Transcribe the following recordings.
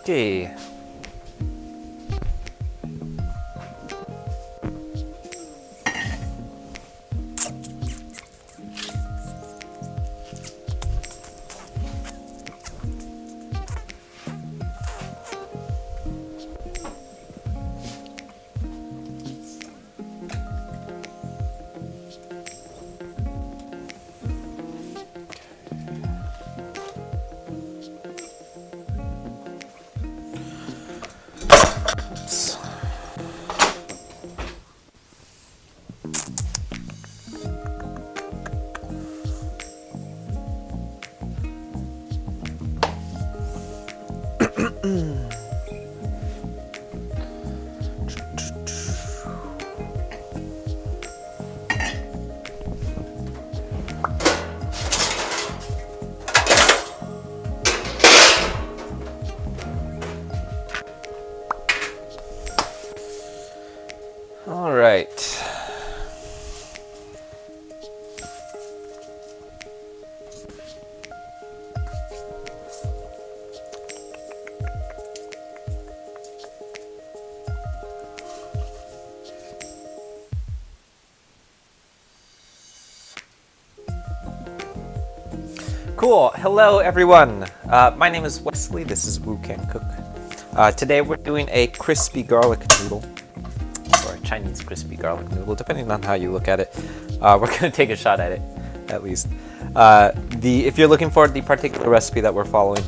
Okay. All right. Cool. Hello, everyone. My name is Wesley. This is Woo Can Cook. Today we're doing a crispy garlic noodle, or a Chinese crispy garlic noodle, depending on how you look at it. We're going to take a shot at it, at least. If you're looking for the particular recipe that we're following,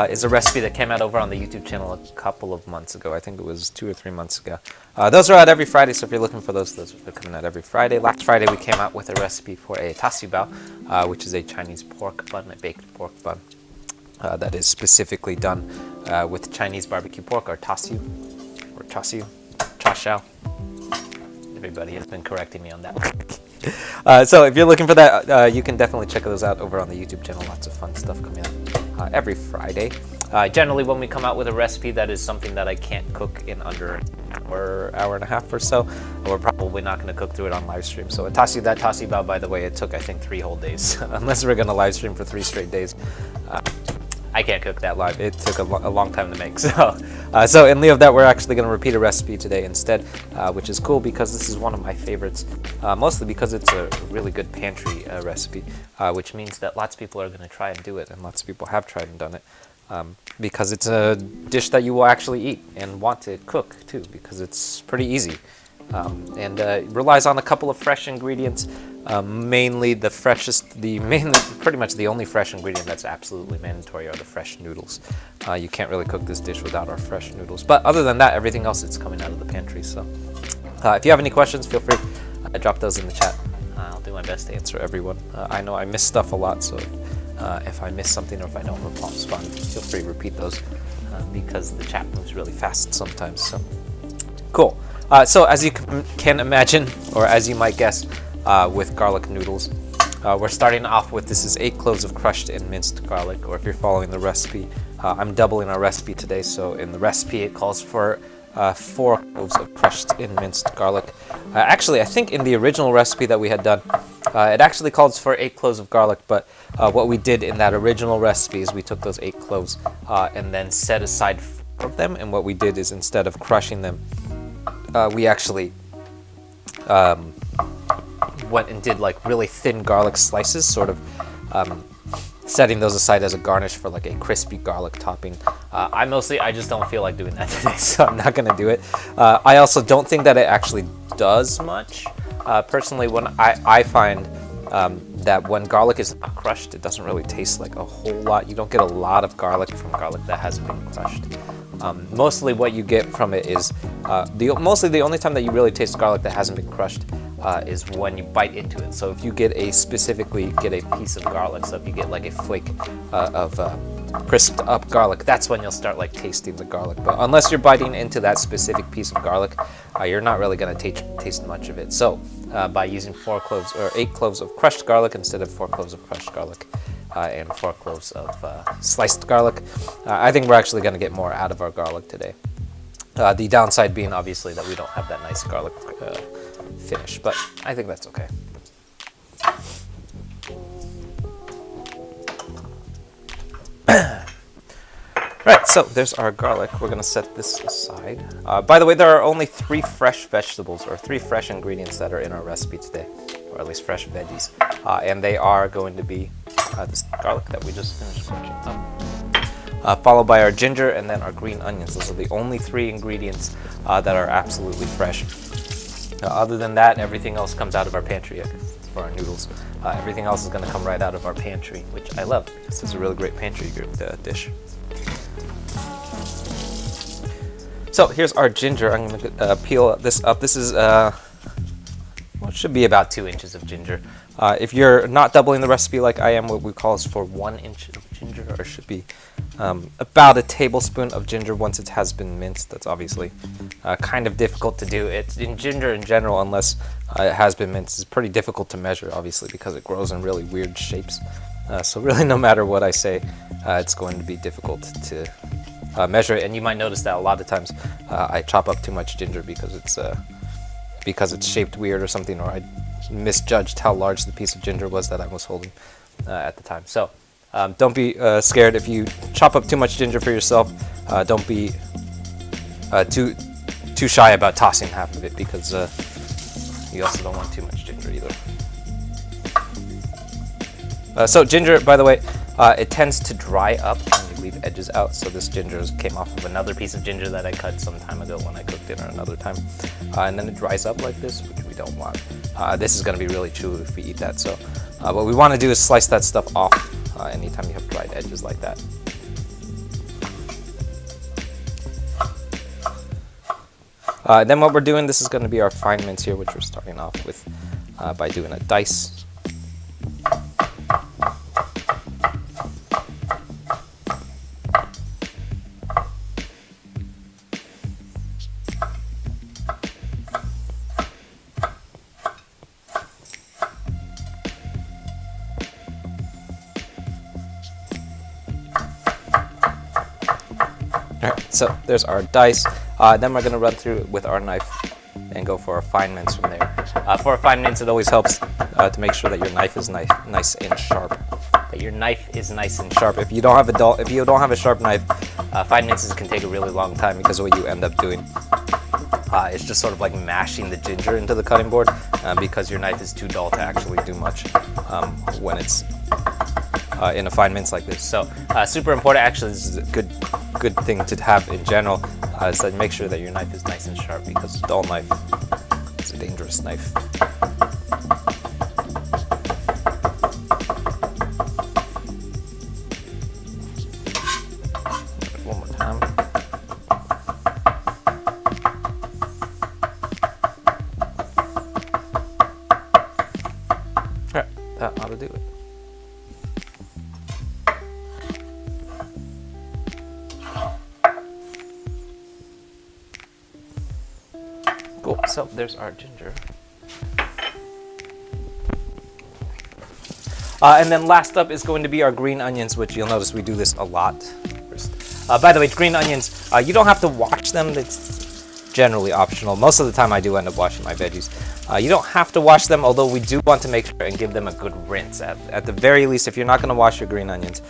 is a recipe that came out over on the YouTube channel a couple of months ago. I think it was 2 or 3 months ago. Those are out every Friday, so if you're looking for those are coming out every Friday. Last Friday we came out with a recipe for a tassu bao, which is a Chinese pork bun, a baked pork bun that is specifically done with Chinese barbecue pork, or tassu, or chashu, chashao. Everybody has been correcting me on that. So if you're looking for that, you can definitely check those out over on the YouTube channel. Lots of fun stuff coming out every Friday. Generally, when we come out with a recipe that is something that I can't cook in under an hour and a half or so, we're probably not going to cook through it on live stream. So that tassu bao, by the way, it took, I think, 3 whole days. Unless we're going to live stream for 3 straight days. I can't cook that live. It took a long time to make. So in lieu of that, we're actually going to repeat a recipe today instead, which is cool because this is one of my favorites, mostly because it's a really good pantry recipe, which means that lots of people are going to try and do it, and lots of people have tried and done it, because it's a dish that you will actually eat and want to cook too, because it's pretty easy. And it relies on a couple of fresh ingredients, mainly pretty much the only fresh ingredient that's absolutely mandatory are the fresh noodles. You can't really cook this dish without our fresh noodles. But other than that, everything else is coming out of the pantry. So if you have any questions, feel free to drop those in the chat. I'll do my best to answer everyone. I know I miss stuff a lot, so if I miss something or if I don't respond, feel free to repeat those because the chat moves really fast sometimes. So cool. So as you can imagine, or as you might guess, with garlic noodles, we're starting off with, this is 8 cloves of crushed and minced garlic, or if you're following the recipe, I'm doubling our recipe today, so in the recipe it calls for 4 cloves of crushed and minced garlic. Actually, I think in the original recipe that we had done, it actually calls for 8 cloves of garlic, but what we did in that original recipe is we took those 8 cloves and then set aside 4 of them, and what we did is instead of crushing them, we actually went and did like really thin garlic slices, sort of setting those aside as a garnish for like a crispy garlic topping. I just don't feel like doing that today, so I'm not gonna do it. I also don't think that it actually does much. Personally, when I find that when garlic is not crushed, it doesn't really taste like a whole lot. You don't get a lot of garlic from garlic that hasn't been crushed. Mostly what you get from it is, mostly the only time that you really taste garlic that hasn't been crushed is when you bite into it. So if you specifically get a piece of garlic, so if you get like a flake of crisped up garlic, that's when you'll start like tasting the garlic. But unless you're biting into that specific piece of garlic, you're not really gonna taste much of it. So by using 4 cloves or 8 cloves of crushed garlic instead of 4 cloves of crushed garlic, and 4 cloves of sliced garlic, I think we're actually going to get more out of our garlic today. The downside being obviously that we don't have that nice garlic finish, but I think that's okay. Right, so there's our garlic. We're gonna set this aside. By the way, there are only 3 fresh vegetables, or 3 fresh ingredients that are in our recipe today, or at least fresh veggies. And they are going to be this garlic that we just finished crunching up, followed by our ginger and then our green onions. Those are the only 3 ingredients that are absolutely fresh. Other than that, everything else comes out of our pantry for our noodles. Everything else is gonna come right out of our pantry, which I love because it's a really great pantry dish. So here's our ginger. I'm going to peel this up. This is, well, it should be about 2 inches of ginger. If you're not doubling the recipe like I am, what we call is for 1 inch of ginger, or it should be about a tablespoon of ginger once it has been minced. That's obviously kind of difficult to do. It's in ginger in general, unless it has been minced, it's pretty difficult to measure, obviously, because it grows in really weird shapes. So really, no matter what I say, it's going to be difficult to measure it, and you might notice that a lot of times I chop up too much ginger because it's shaped weird or something, or I misjudged how large the piece of ginger was that I was holding at the time. So don't be scared if you chop up too much ginger for yourself. Don't be too shy about tossing half of it, because you also don't want too much ginger either. So ginger, by the way, it tends to dry up when you leave edges out, so this ginger came off of another piece of ginger that I cut some time ago when I cooked dinner another time. And then it dries up like this, which we don't want. This is going to be really chewy if we eat that, so what we want to do is slice that stuff off anytime you have dried edges like that. Then what we're doing, this is going to be our fine mince here, which we're starting off with by doing a dice. Alright, so there's our dice. Then we're going to run through it with our knife and go for a fine mince from there. For a fine mince, it always helps to make sure that your knife is nice and sharp. If you don't have a sharp knife, fine minces can take a really long time, because what you end up doing is just sort of like mashing the ginger into the cutting board, because your knife is too dull to actually do much when it's in a fine mince like this. So super important. Actually, this is a good thing to have in general, is that make sure that your knife is nice and sharp, because a dull knife is a dangerous knife. One more time. Alright, that ought to do it. Cool, so there's our ginger. And then last up is going to be our green onions, which you'll notice we do this a lot first. By the way, green onions, you don't have to wash them. It's generally optional. Most of the time I do end up washing my veggies. You don't have to wash them, although we do want to make sure and give them a good rinse. At the very least, if you're not going to wash your green onions,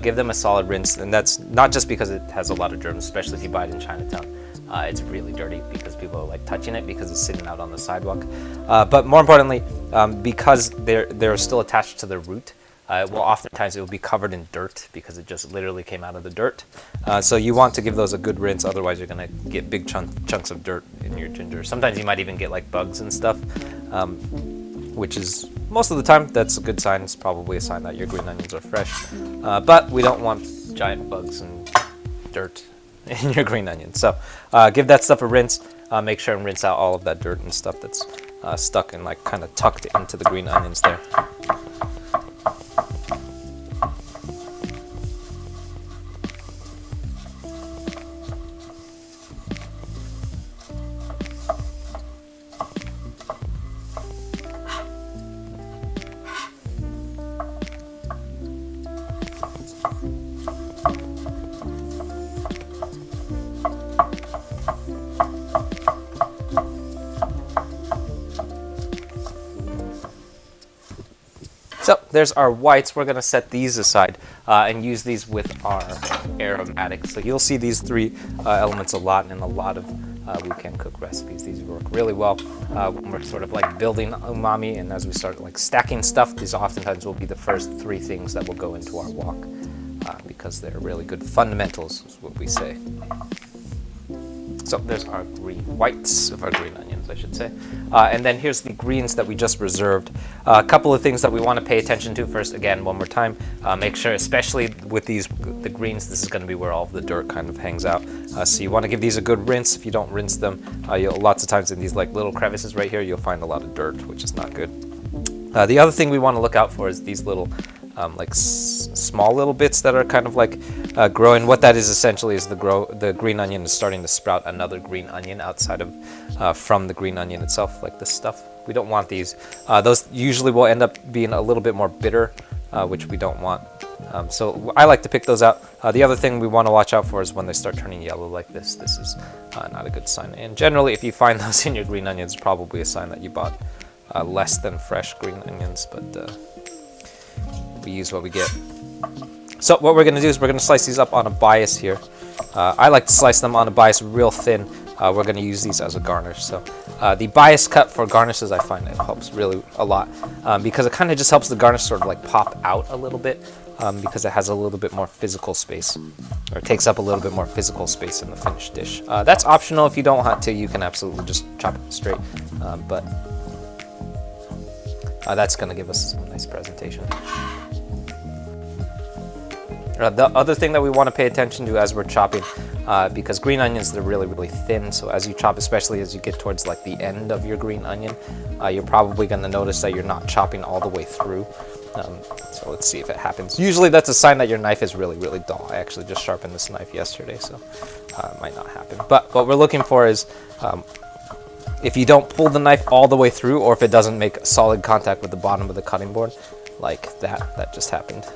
give them a solid rinse. And that's not just because it has a lot of germs, especially if you buy it in Chinatown. It's really dirty because people are like touching it because it's sitting out on the sidewalk. But more importantly, because they're still attached to the root, well, oftentimes it will be covered in dirt because it just literally came out of the dirt. So you want to give those a good rinse, otherwise you're going to get big chunks of dirt in your ginger. Sometimes you might even get like bugs and stuff, which is most of the time that's a good sign. It's probably a sign that your green onions are fresh. But we don't want giant bugs and dirt in your green onions. So give that stuff a rinse. Make sure and rinse out all of that dirt and stuff that's stuck and like kind of tucked into the green onions there. So there's our whites. We're going to set these aside and use these with our aromatic. So you'll see these three elements a lot in a lot of we can cook recipes. These work really well when we're sort of like building umami, and as we start like stacking stuff, these oftentimes will be the first three things that will go into our wok because they're really good fundamentals, is what we say. So there's our whites of our green onions, I should say. And then here's the greens that we just reserved. A couple of things that we want to pay attention to first, again, one more time. Make sure, especially with the greens, this is going to be where all of the dirt kind of hangs out. So you want to give these a good rinse. If you don't rinse them, lots of times in these like little crevices right here, you'll find a lot of dirt, which is not good. The other thing we want to look out for is these little small little bits that are kind of like growing. What that is essentially is the green onion is starting to sprout another green onion outside of from the green onion itself, like this stuff. We don't want these. Those usually will end up being a little bit more bitter, which we don't want. So I like to pick those out. The other thing we want to watch out for is when they start turning yellow like this. This is not a good sign. And generally, if you find those in your green onions, it's probably a sign that you bought less than fresh green onions, but we use what we get. So what we're going to do is we're going to slice these up on a bias here. I like to slice them on a bias real thin. We're going to use these as a garnish. So the bias cut for garnishes, I find it helps really a lot because it kind of just helps the garnish sort of like pop out a little bit because it has a little bit more physical space, or it takes up a little bit more physical space in the finished dish. That's optional. If you don't want to, you can absolutely just chop it straight, but that's going to give us some nice presentation. The other thing that we want to pay attention to as we're chopping, because green onions, they're really, really thin. So as you chop, especially as you get towards like the end of your green onion, you're probably going to notice that you're not chopping all the way through. So let's see if it happens. Usually that's a sign that your knife is really, really dull. I actually just sharpened this knife yesterday, so it might not happen. But what we're looking for is if you don't pull the knife all the way through, or if it doesn't make solid contact with the bottom of the cutting board, like that just happened.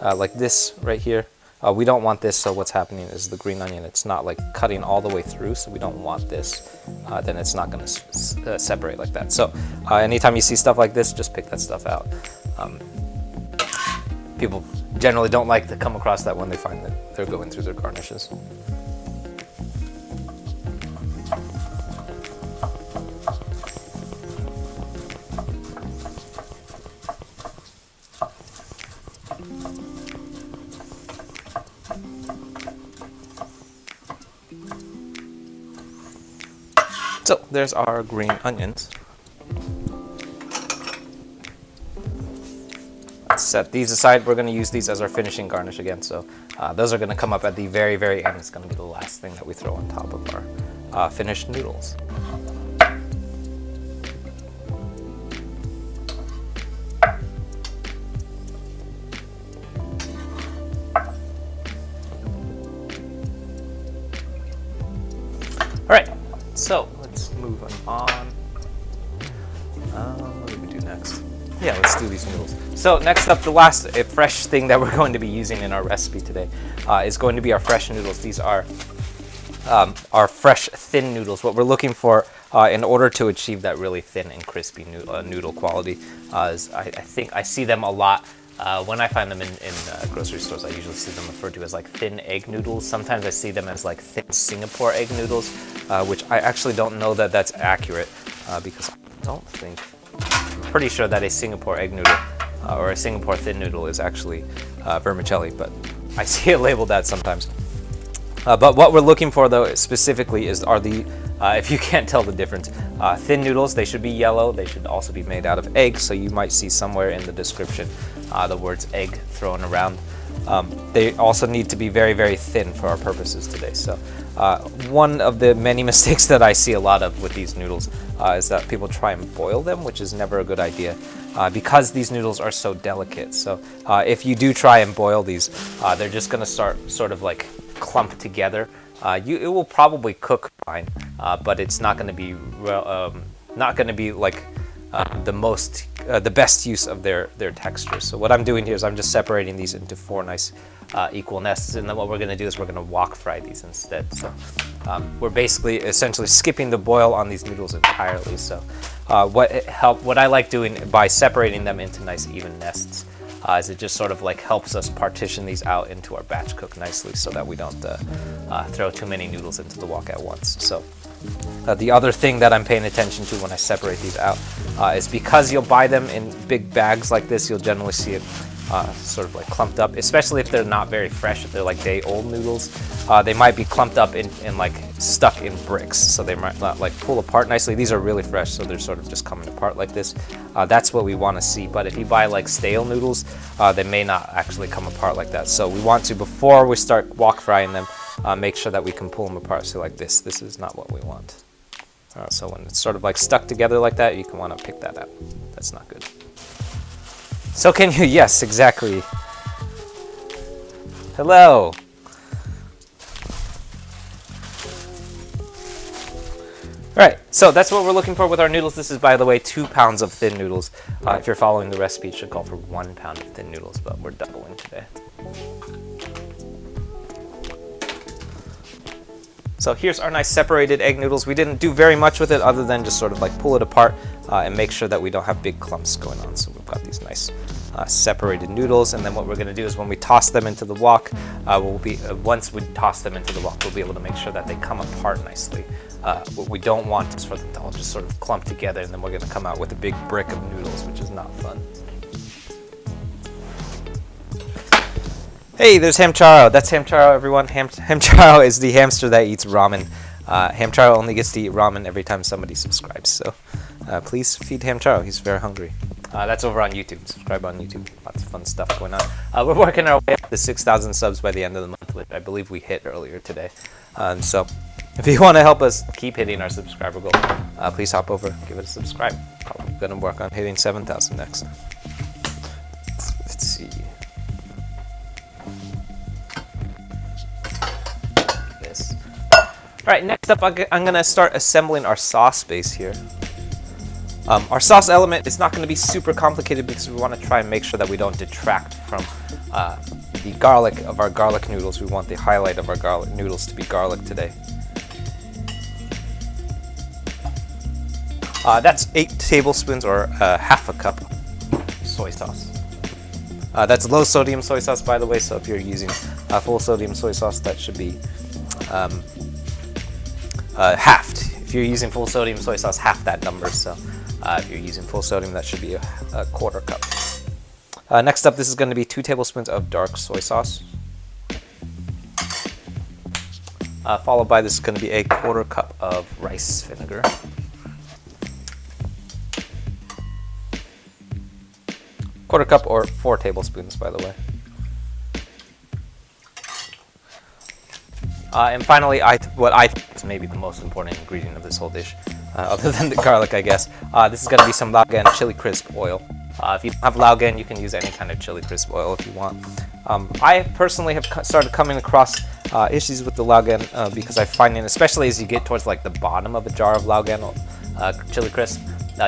Like this right here, we don't want this. So what's happening is the green onion, it's not like cutting all the way through, so we don't want this. Then it's not going to separate like that. So anytime you see stuff like this, just pick that stuff out. People generally don't like to come across that when they find that they're going through their garnishes. So there's our green onions. Let's set these aside. We're going to use these as our finishing garnish again. So those are going to come up at the very, very end. It's going to be the last thing that we throw on top of our finished noodles. All right, so let's move on. What do we do next? Yeah, let's do these noodles. So next up, the last fresh thing that we're going to be using in our recipe today is going to be our fresh noodles. These are our fresh thin noodles. What we're looking for in order to achieve that really thin and crispy noodle quality is I think I see them a lot. When I find them in grocery stores, I usually see them referred to as like thin egg noodles. Sometimes I see them as like thin Singapore egg noodles, which I actually don't know that that's accurate because I don't think, I'm pretty sure that a Singapore egg noodle or a Singapore thin noodle is actually vermicelli, but I see it labeled that sometimes. But what we're looking for though specifically are the, if you can't tell the difference, thin noodles, they should be yellow. They should also be made out of egg. So you might see somewhere in the description the words egg thrown around. They also need to be very, very thin for our purposes today. So one of the many mistakes that I see a lot of with these noodles is that people try and boil them, which is never a good idea because these noodles are so delicate. So if you do try and boil these, they're just going to start sort of like clump together. It will probably cook fine, but it's not going to be like the best use of their texture. So what I'm doing here is I'm just separating these into 4 nice equal nests, and then what we're going to do is we're going to wok fry these instead. So we're basically essentially skipping the boil on these noodles entirely. So what I like doing by separating them into nice even nests is it just sort of like helps us partition these out into our batch cook nicely so that we don't throw too many noodles into the wok at once. So the other thing that I'm paying attention to when I separate these out is because you'll buy them in big bags like this, you'll generally see it sort of like clumped up, especially if they're not very fresh, if they're like day-old noodles. They might be clumped up and like stuck in bricks, so they might not like pull apart nicely. These are really fresh, so they're sort of just coming apart like this. That's what we want to see, but if you buy like stale noodles, they may not actually come apart like that. So we want to, before we start wok frying them, make sure that we can pull them apart. So like this is not what we want. So when it's sort of like stuck together like that, you can want to pick that out. That's not good. So can you? Yes, exactly. Hello. All right, so that's what we're looking for with our noodles. This is, by the way, 2 pounds of thin noodles. If you're following the recipe, it should call for 1 pound of thin noodles, but we're doubling today. So here's our nice separated egg noodles. We didn't do very much with it other than just sort of like pull it apart and make sure that we don't have big clumps going on. So we've got these nice separated noodles, and then what we're going to do is when we toss them into the wok, once we toss them into the wok, we'll be able to make sure that they come apart nicely. What we don't want is for them to all just sort of clump together, and then we're going to come out with a big brick of noodles, which is not fun. Hey, there's Hamcharo. That's Hamcharo, everyone. Hamcharo is the hamster that eats ramen. Hamcharo only gets to eat ramen every time somebody subscribes, so please feed Hamcharo. He's very hungry. That's over on YouTube. Subscribe on YouTube. Lots of fun stuff going on. We're working our way up to 6,000 subs by the end of the month, which I believe we hit earlier today. So if you want to help us keep hitting our subscriber goal, please hop over, give it a subscribe. Probably going to work on hitting 7,000 next. Let's see. This. All right, next up, I'm going to start assembling our sauce base here. Our sauce element is not going to be super complicated because we want to try and make sure that we don't detract from the garlic of our garlic noodles. We want the highlight of our garlic noodles to be garlic today. That's 8 tablespoons or half a cup soy sauce. That's low sodium soy sauce, by the way, so if you're using full sodium soy sauce, that should be halved. If you're using full sodium soy sauce, half that number. So if you're using full sodium, that should be a quarter cup. Next up, this is going to be 2 tablespoons of dark soy sauce. Followed by, this is going to be a quarter cup of rice vinegar. Quarter cup or 4 tablespoons, by the way. And finally, what I think is maybe the most important ingredient of this whole dish, other than the garlic, I guess. This is going to be some Lao-Gan chili crisp oil. If you don't have Lao-Gan, you can use any kind of chili crisp oil if you want. I personally have started coming across issues with the Lao-Gan because I find, especially as you get towards like the bottom of a jar of Lao-Gan chili crisp,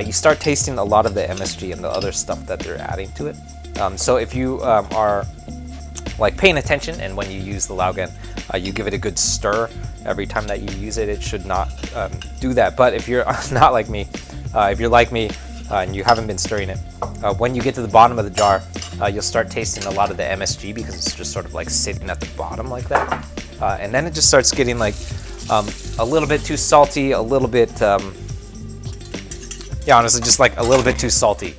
you start tasting a lot of the MSG and the other stuff that they're adding to it. So if you are like paying attention, and when you use the Lao-Gan, you give it a good stir every time that you use it, it should not do that. But if you're not like me, if you're like me and you haven't been stirring it, when you get to the bottom of the jar, you'll start tasting a lot of the MSG because it's just sort of like sitting at the bottom like that. And then it just starts getting like a little bit too salty, a little bit, yeah, honestly, just like a little bit too salty,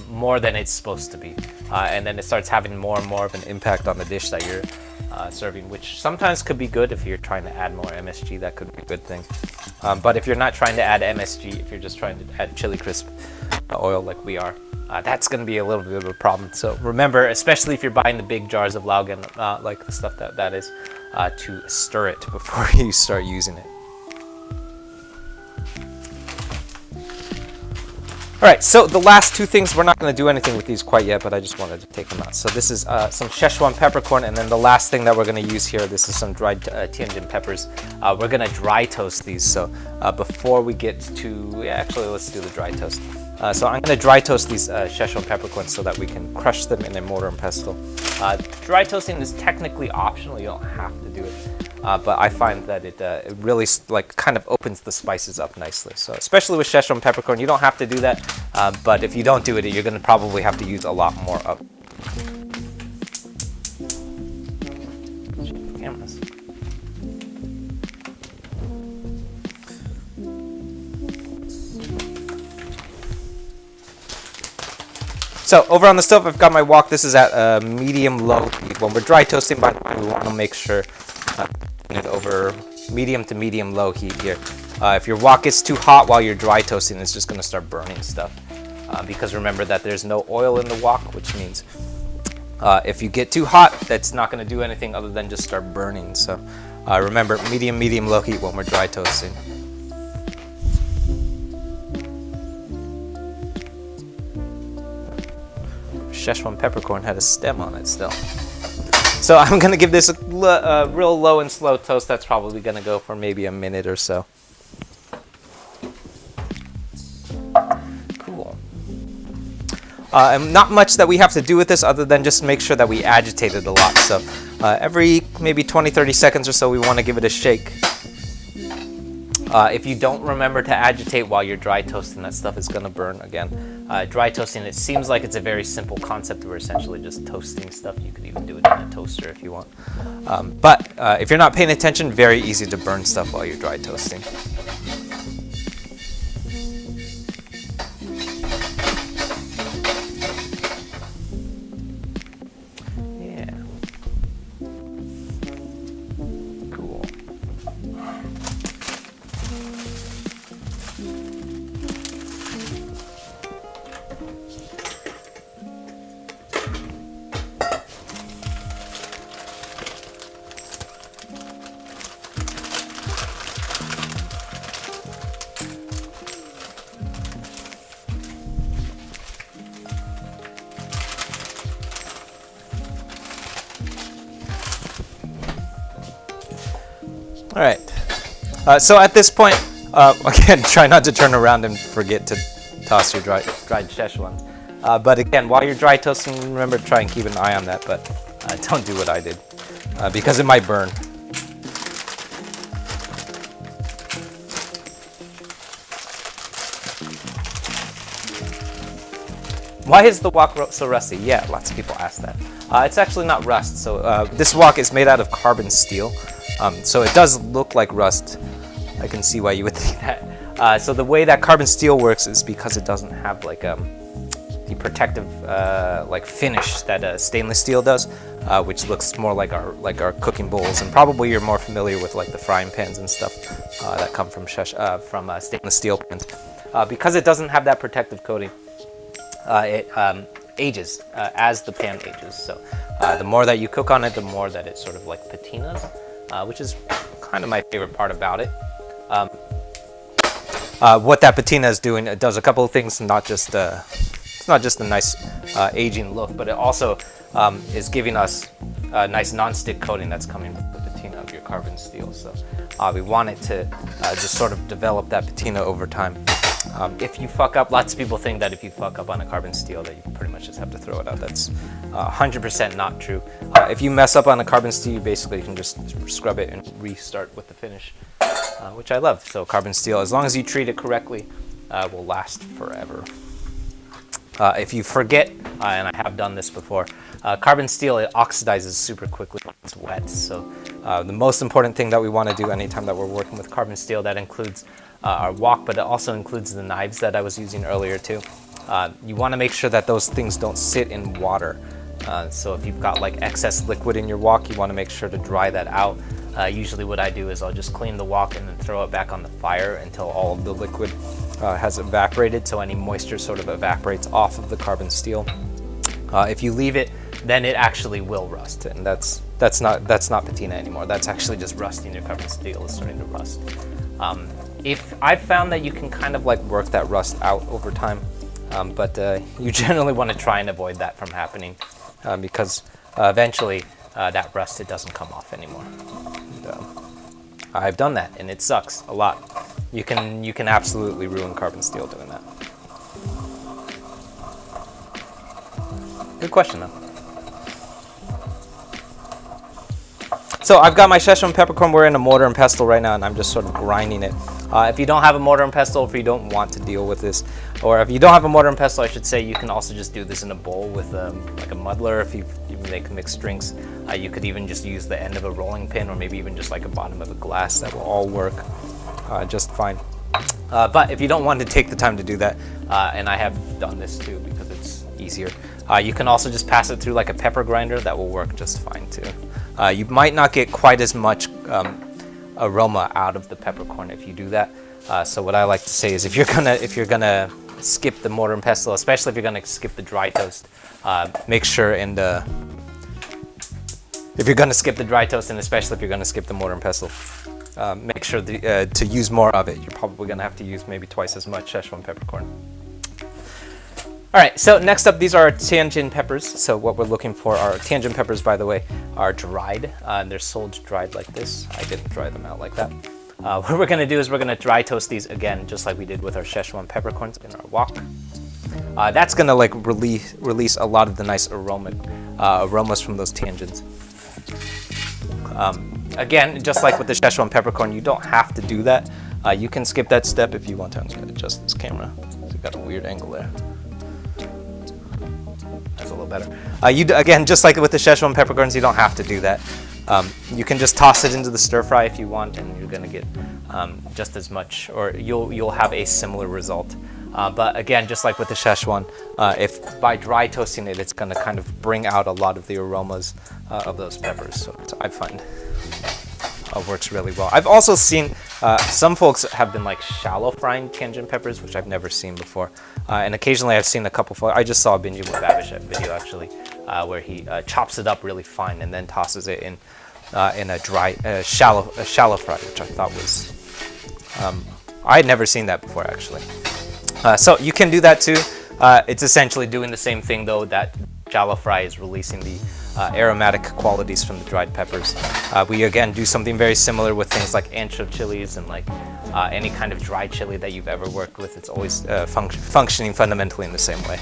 more than it's supposed to be. And then it starts having more and more of an impact on the dish that you're serving, which sometimes could be good if you're trying to add more MSG. That could be a good thing. But if you're not trying to add MSG, if you're just trying to add chili crisp oil like we are, that's going to be a little bit of a problem. So remember, especially if you're buying the big jars of Lao-Gan, like the stuff that is, to stir it before you start using it. All right, so the last 2 things, we're not going to do anything with these quite yet, but I just wanted to take them out. So this is some Sichuan peppercorn, and then the last thing that we're going to use here, this is some dried Tian Jin peppers. We're going to dry toast these. So before we get to, actually, let's do the dry toast. So I'm going to dry toast these Sichuan peppercorns so that we can crush them in a mortar and pestle. Dry toasting is technically optional. You don't have to do it. but I find that it really like kind of opens the spices up nicely. So especially with Sichuan peppercorn, you don't have to do that, but if you don't do it, you're going to probably have to use a lot more of. Cameras. So over on the stove, I've got my wok. This is at medium-low heat. When we're dry toasting, by the way, we want to make sure it over medium to medium-low heat here. If your wok gets too hot while you're dry toasting, it's just going to start burning stuff. Because remember that there's no oil in the wok, which means if you get too hot, that's not going to do anything other than just start burning. So remember, medium-low heat when we're dry toasting. Sichuan peppercorn had a stem on it still. So I'm going to give this a real low and slow toast. That's probably going to go for maybe a minute or so. Cool. And not much that we have to do with this other than just make sure that we agitate it a lot. So every maybe 20-30 seconds or so, we want to give it a shake. If you don't remember to agitate while you're dry toasting, that stuff is going to burn again. Dry toasting, it seems like it's a very simple concept. We're essentially just toasting stuff. You could even do it in a toaster if you want. But if you're not paying attention, very easy to burn stuff while you're dry toasting. All right, so at this point, again, try not to turn around and forget to toss your dried Szechuans. But again, while you're dry toasting, remember to try and keep an eye on that, but don't do what I did, because it might burn. Why is the wok so rusty? Yeah, lots of people ask that. It's actually not rust. So this wok is made out of carbon steel. So it does look like rust. I can see why you would think that. So the way that carbon steel works is because it doesn't have like the protective like finish that stainless steel does, which looks more like our cooking bowls. And probably you're more familiar with like the frying pans and stuff that come from stainless steel pans. Because it doesn't have that protective coating, it ages as the pan ages. So the more that you cook on it, the more that it sort of like patinas, which is kind of my favorite part about it. What that patina is doing, it does a couple of things. It's not just a nice aging look, but it also is giving us a nice non-stick coating that's coming from the patina of your carbon steel. So we want it to just sort of develop that patina over time. If you fuck up, lots of people think that if you fuck up on a carbon steel that you pretty much just have to throw it out. That's 100% not true. If you mess up on a carbon steel, you basically can just scrub it and restart with the finish, which I love. So carbon steel, as long as you treat it correctly, will last forever. If you forget, and I have done this before, carbon steel, it oxidizes super quickly when it's wet. So the most important thing that we want to do anytime that we're working with carbon steel, that includes our wok, but it also includes the knives that I was using earlier too. You want to make sure that those things don't sit in water. So if you've got like excess liquid in your wok, you want to make sure to dry that out. Usually what I do is I'll just clean the wok and then throw it back on the fire until all of the liquid has evaporated, so any moisture sort of evaporates off of the carbon steel. If you leave it, then it actually will rust, and that's not patina anymore. That's actually just rusting. Your carbon steel is starting to rust. If I've found that you can kind of like work that rust out over time, but you generally want to try and avoid that from happening, because eventually that rust, it doesn't come off anymore. And, I've done that, and it sucks a lot. You can absolutely ruin carbon steel doing that. Good question though. So I've got my Szechuan peppercorn. We're in a mortar and pestle right now, and I'm just sort of grinding it. If you don't have a mortar and pestle, if you don't want to deal with this, or if you don't have a mortar and pestle, I should say, you can also just do this in a bowl with like a muddler. If you make mixed drinks, you could even just use the end of a rolling pin, or maybe even just like a bottom of a glass. That will all work just fine. But if you don't want to take the time to do that, and I have done this too because it's easier, you can also just pass it through like a pepper grinder. That will work just fine too. You might not get quite as much aroma out of the peppercorn if you do that. So what I like to say is if you're gonna skip the mortar and pestle, especially if you're gonna skip the dry toast, make sure and if you're gonna skip the dry toast, and especially if you're gonna skip the mortar and pestle, make sure to use more of it. You're probably gonna have to use maybe twice as much Szechuan peppercorn. All right, so next up, these are Tian Jin peppers. So what we're looking for are Tian Jin peppers, by the way, are dried. They're sold dried like this. I didn't dry them out like that. What we're gonna do is we're gonna dry toast these again, just like we did with our Szechuan peppercorns in our wok. That's gonna like release a lot of the nice aromas from those Tian Jins. Again, just like with the Szechuan peppercorn, you don't have to do that. You can skip that step if you want to. I'm gonna adjust this camera. It's got a weird angle there. That's a little better. Again, just like with the Szechuan peppercorns, you don't have to do that. You can just toss it into the stir fry if you want, and you're gonna get just as much, or you'll have a similar result. But again, just like with the Szechuan, if by dry toasting it, it's gonna kind of bring out a lot of the aromas of those peppers. So I find works really well. I've also seen some folks have been like shallow frying Tian Jin peppers, which I've never seen before. And occasionally I've seen a couple folks. I just saw a Binging with Babish video actually, where he chops it up really fine and then tosses it in a dry, shallow fry, which I thought was, I had never seen that before actually. So you can do that too. It's essentially doing the same thing though. That shallow fry is releasing the aromatic qualities from the dried peppers. We again do something very similar with things like ancho chilies and like any kind of dry chili that you've ever worked with. It's always functioning fundamentally in the same way.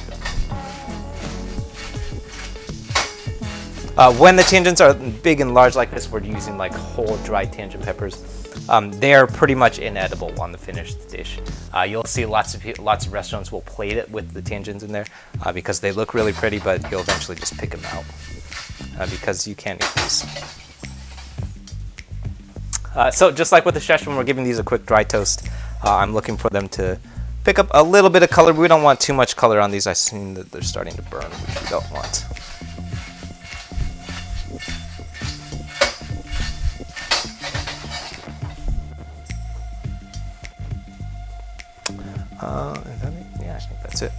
When the Tian Jins are big and large like this, we're using like whole dried Tian Jin peppers. They are pretty much inedible on the finished dish. You'll see lots of restaurants will plate it with the Tian Jins in there because they look really pretty, but you'll eventually just pick them out because you can't eat these. So just like with the Szechuan, we're giving these a quick dry toast. I'm looking for them to pick up a little bit of color. We don't want too much color on these. I've seen that they're starting to burn, which we don't want. Is that it? Yeah, I think that's it.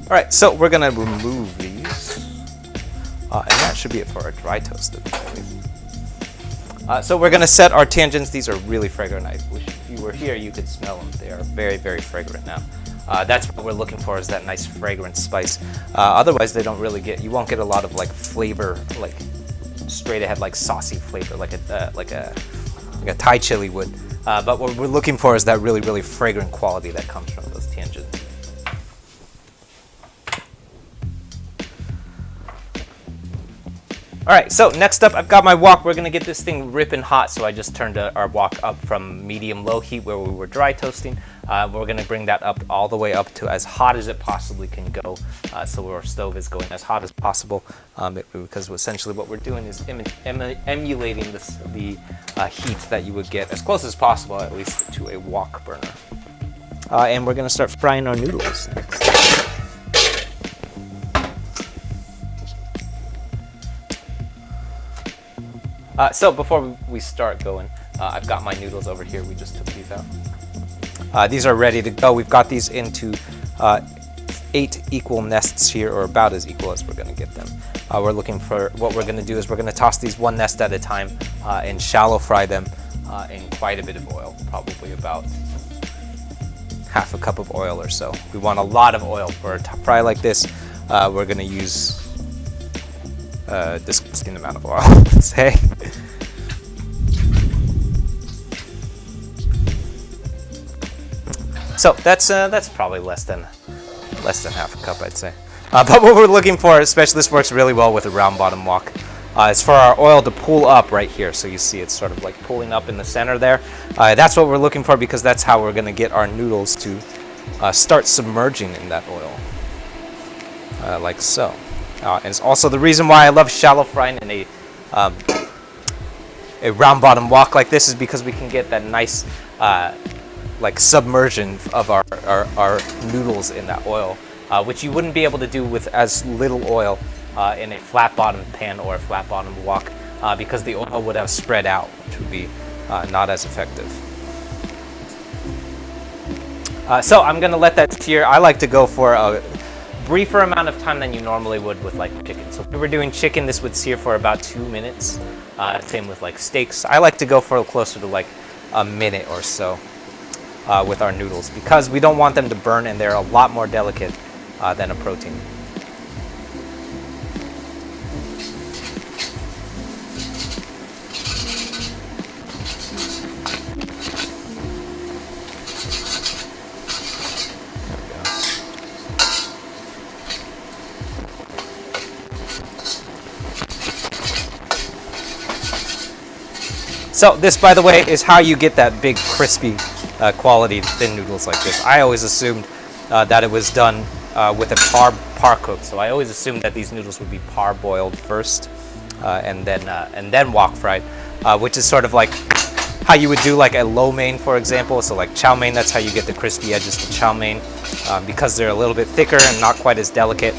All right, so we're gonna remove these, and that should be it for our dry toast. So we're gonna set our Tian Jins. These are really fragrant. I wish if you were here, you could smell them. They are very, very fragrant now. That's what we're looking for, is that nice fragrant spice. Otherwise, they don't really you won't get a lot of like flavor, like straight ahead, like saucy flavor, like a Thai chili would. But what we're looking for is that really, really fragrant quality that comes from those Tian Jins. All right, so next up, I've got my wok. We're gonna get this thing ripping hot, so I just turned our wok up from medium-low heat where we were dry toasting. We're gonna bring that up all the way up to as hot as it possibly can go, so our stove is going as hot as possible, because essentially what we're doing is emulating the heat that you would get as close as possible, at least, to a wok burner. And we're gonna start frying our noodles next. So before we start going, I've got my noodles over here. We just took these out. These are ready to go. We've got these into 8 equal nests here, or about as equal as we're going to get them. We're looking for, what we're going to do is we're going to toss these one nest at a time and shallow fry them in quite a bit of oil, probably about half a cup of oil or so. We want a lot of oil for a fry like this. We're going to use disgusting amount of oil, let's say. So that's probably less than half a cup, I'd say. But what we're looking for, especially this works really well with a round bottom wok, is for our oil to pool up right here. So you see it's sort of like pooling up in the center there. That's what we're looking for because that's how we're going to get our noodles to start submerging in that oil, like so. And it's also the reason why I love shallow frying in a round bottom wok like this, is because we can get that nice like submersion of our noodles in that oil, which you wouldn't be able to do with as little oil in a flat bottom pan or a flat bottom wok, because the oil would have spread out, which would be not as effective. So I'm gonna let that sear. I like to go for a briefer amount of time than you normally would with like chicken. So if we were doing chicken, this would sear for about 2 minutes. Same with like steaks. I like to go for closer to like a minute or so with our noodles, because we don't want them to burn, and they're a lot more delicate than a protein. So this, by the way, is how you get that big crispy quality thin noodles like this. I always assumed that it was done with a par cook. So I always assumed that these noodles would be parboiled first and then wok fried, which is sort of like how you would do like a lo mein, for example. So like chow mein, that's how you get the crispy edges to chow mein. Because they're a little bit thicker and not quite as delicate,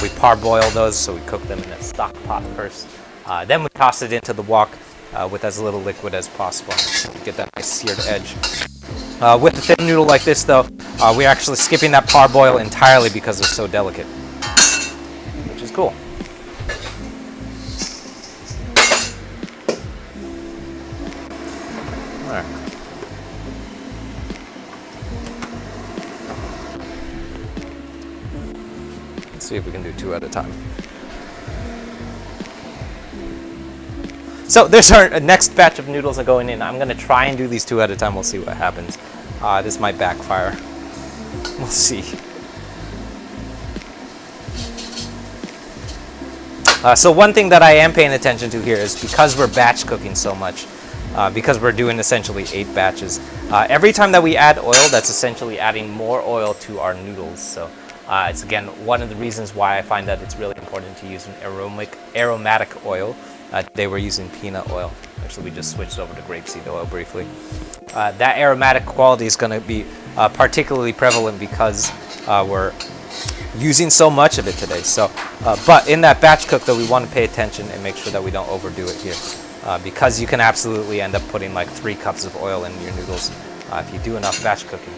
we parboil those, so we cook them in a stock pot first. Then we toss it into the wok with as little liquid as possible to get that nice seared edge. With a thin noodle like this, though, we're actually skipping that parboil entirely because they're so delicate, which is cool. All right. Let's see if we can do 2 at a time. So there's our next batch of noodles are going in. I'm going to try and do these 2 at a time. We'll see what happens. This might backfire. We'll see. So one thing that I am paying attention to here is, because we're batch cooking so much, because we're doing essentially 8 batches, every time that we add oil, that's essentially adding more oil to our noodles. So it's, again, one of the reasons why I find that it's really important to use an aromatic oil. Today we're using peanut oil. Actually, we just switched over to grapeseed oil briefly. That aromatic quality is going to be particularly prevalent because we're using so much of it today. So, but in that batch cook, though, we want to pay attention and make sure that we don't overdo it here, because you can absolutely end up putting like 3 cups of oil in your noodles if you do enough batch cooking.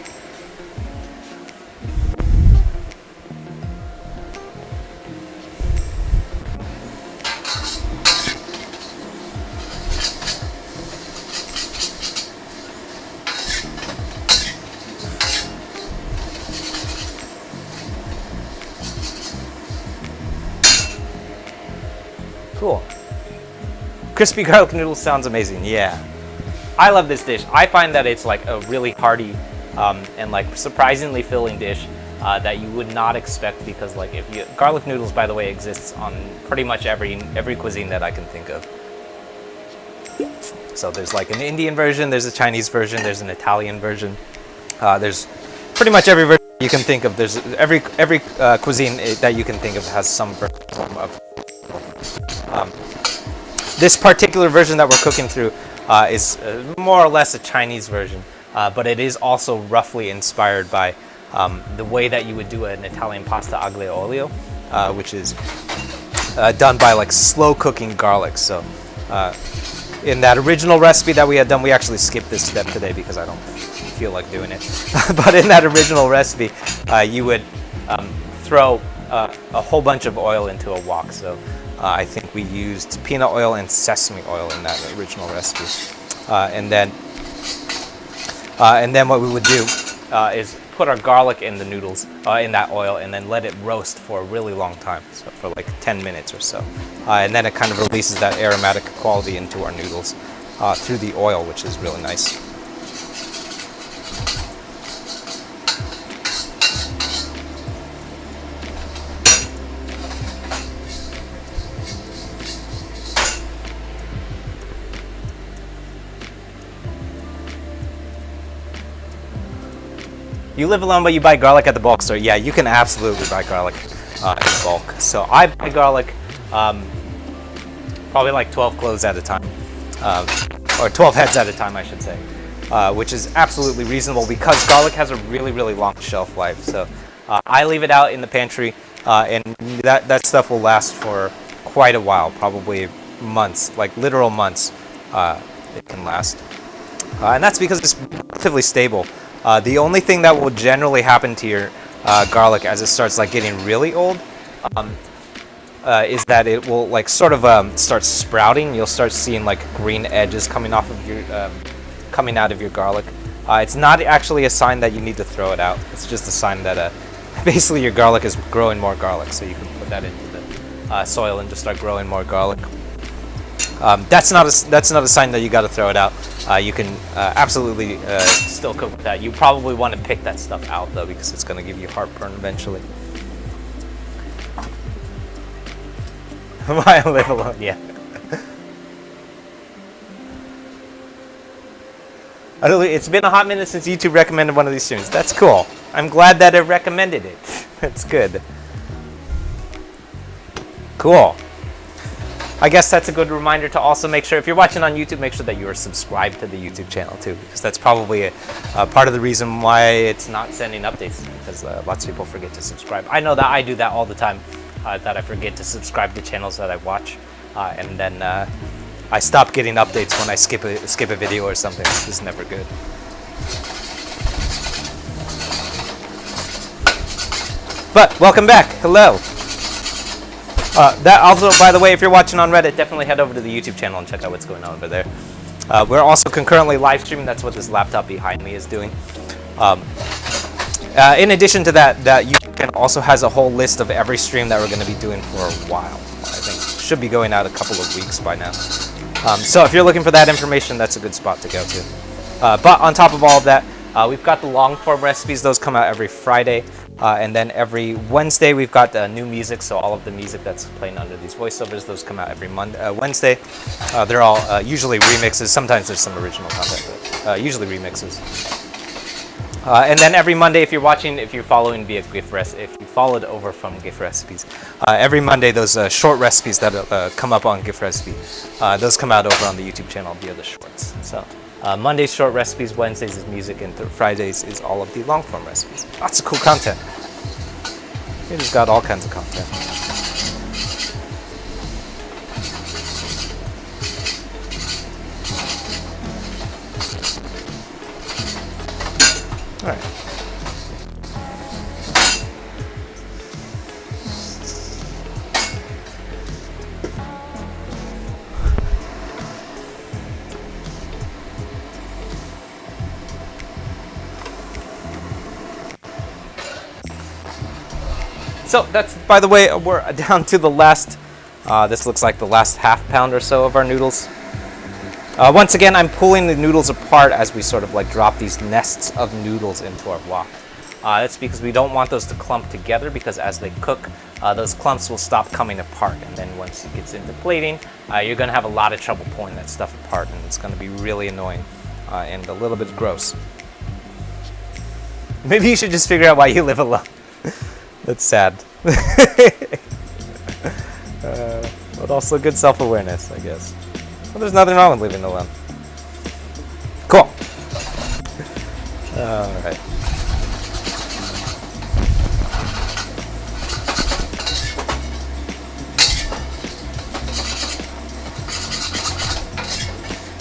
Cool. Crispy garlic noodles sounds amazing. Yeah. I love this dish. I find that it's like a really hearty and like surprisingly filling dish that you would not expect, because like garlic noodles, by the way, exists on pretty much every cuisine that I can think of. So there's like an Indian version, there's a Chinese version, there's an Italian version. There's pretty much every version you can think of. There's every cuisine that you can think of has some form of. This particular version that we're cooking through is more or less a Chinese version, but it is also roughly inspired by the way that you would do an Italian pasta aglio olio, which is done by like slow cooking garlic. So in that original recipe that we had done, we actually skipped this step today because I don't feel like doing it. But in that original recipe, you would throw a whole bunch of oil into a wok. So I think we used peanut oil and sesame oil in that original recipe. And then what we would do is put our garlic in the noodles in that oil, and then let it roast for a really long time, so for like 10 minutes or so. And then it kind of releases that aromatic quality into our noodles through the oil, which is really nice. You live alone, but you buy garlic at the bulk store. Yeah, you can absolutely buy garlic in bulk. So I buy garlic probably like 12 cloves at a time, or 12 heads at a time, I should say, which is absolutely reasonable because garlic has a really, really long shelf life. So I leave it out in the pantry, and that stuff will last for quite a while, probably months, like literal months. It can last, and that's because it's relatively stable. The only thing that will generally happen to your garlic as it starts like getting really old is that it will like sort of start sprouting. You'll start seeing like green edges coming off of your coming out of your garlic. It's not actually a sign that you need to throw it out. It's just a sign that basically your garlic is growing more garlic. So you can put that into the soil and just start growing more garlic. That's not a sign that you got to throw it out. You can absolutely still cook with that. You probably want to pick that stuff out though, because it's going to give you heartburn eventually. Why I live alone? Yeah. It's been a hot minute since YouTube recommended one of these streams. That's cool. I'm glad that it recommended it. That's good. Cool. I guess that's a good reminder to also make sure, if you're watching on YouTube, make sure that you are subscribed to the YouTube channel too, because that's probably a part of the reason why it's not sending updates, because lots of people forget to subscribe. I know that I do that all the time, that I forget to subscribe to channels that I watch, and then I stop getting updates when I skip a video or something. This is never good. But welcome back. Hello. That also, by the way, if you're watching on Reddit, definitely head over to the YouTube channel and check out what's going on over there. We're also concurrently live streaming. That's what this laptop behind me is doing. In addition to that, YouTube channel also has a whole list of every stream that we're going to be doing for a while. I think should be going out a couple of weeks by now. So if you're looking for that information, that's a good spot to go to. But on top of all of that, we've got the long form recipes. Those come out every Friday. And then every Wednesday, we've got new music. So all of the music that's playing under these voiceovers, those come out every Wednesday. They're all usually remixes. Sometimes there's some original content, but usually remixes. And then every Monday, if you're following via if you followed over from gift recipes, every Monday those short recipes that come up on gift recipe, those come out over on the YouTube channel via the shorts. So Mondays short recipes, Wednesdays is music, and Fridays is all of the long form recipes. Lots of cool content. We just got all kinds of content. All right. So that's, by the way, we're down to the last, this looks like the last half pound or so of our noodles. Once again, I'm pulling the noodles apart as we sort of like drop these nests of noodles into our wok. That's because we don't want those to clump together, because as they cook, those clumps will stop coming apart. And then once it gets into plating, you're going to have a lot of trouble pulling that stuff apart, and it's going to be really annoying and a little bit gross. Maybe you should just figure out why you live alone. That's sad. But also good self-awareness, I guess. Well, there's nothing wrong with living alone. Cool. Alright.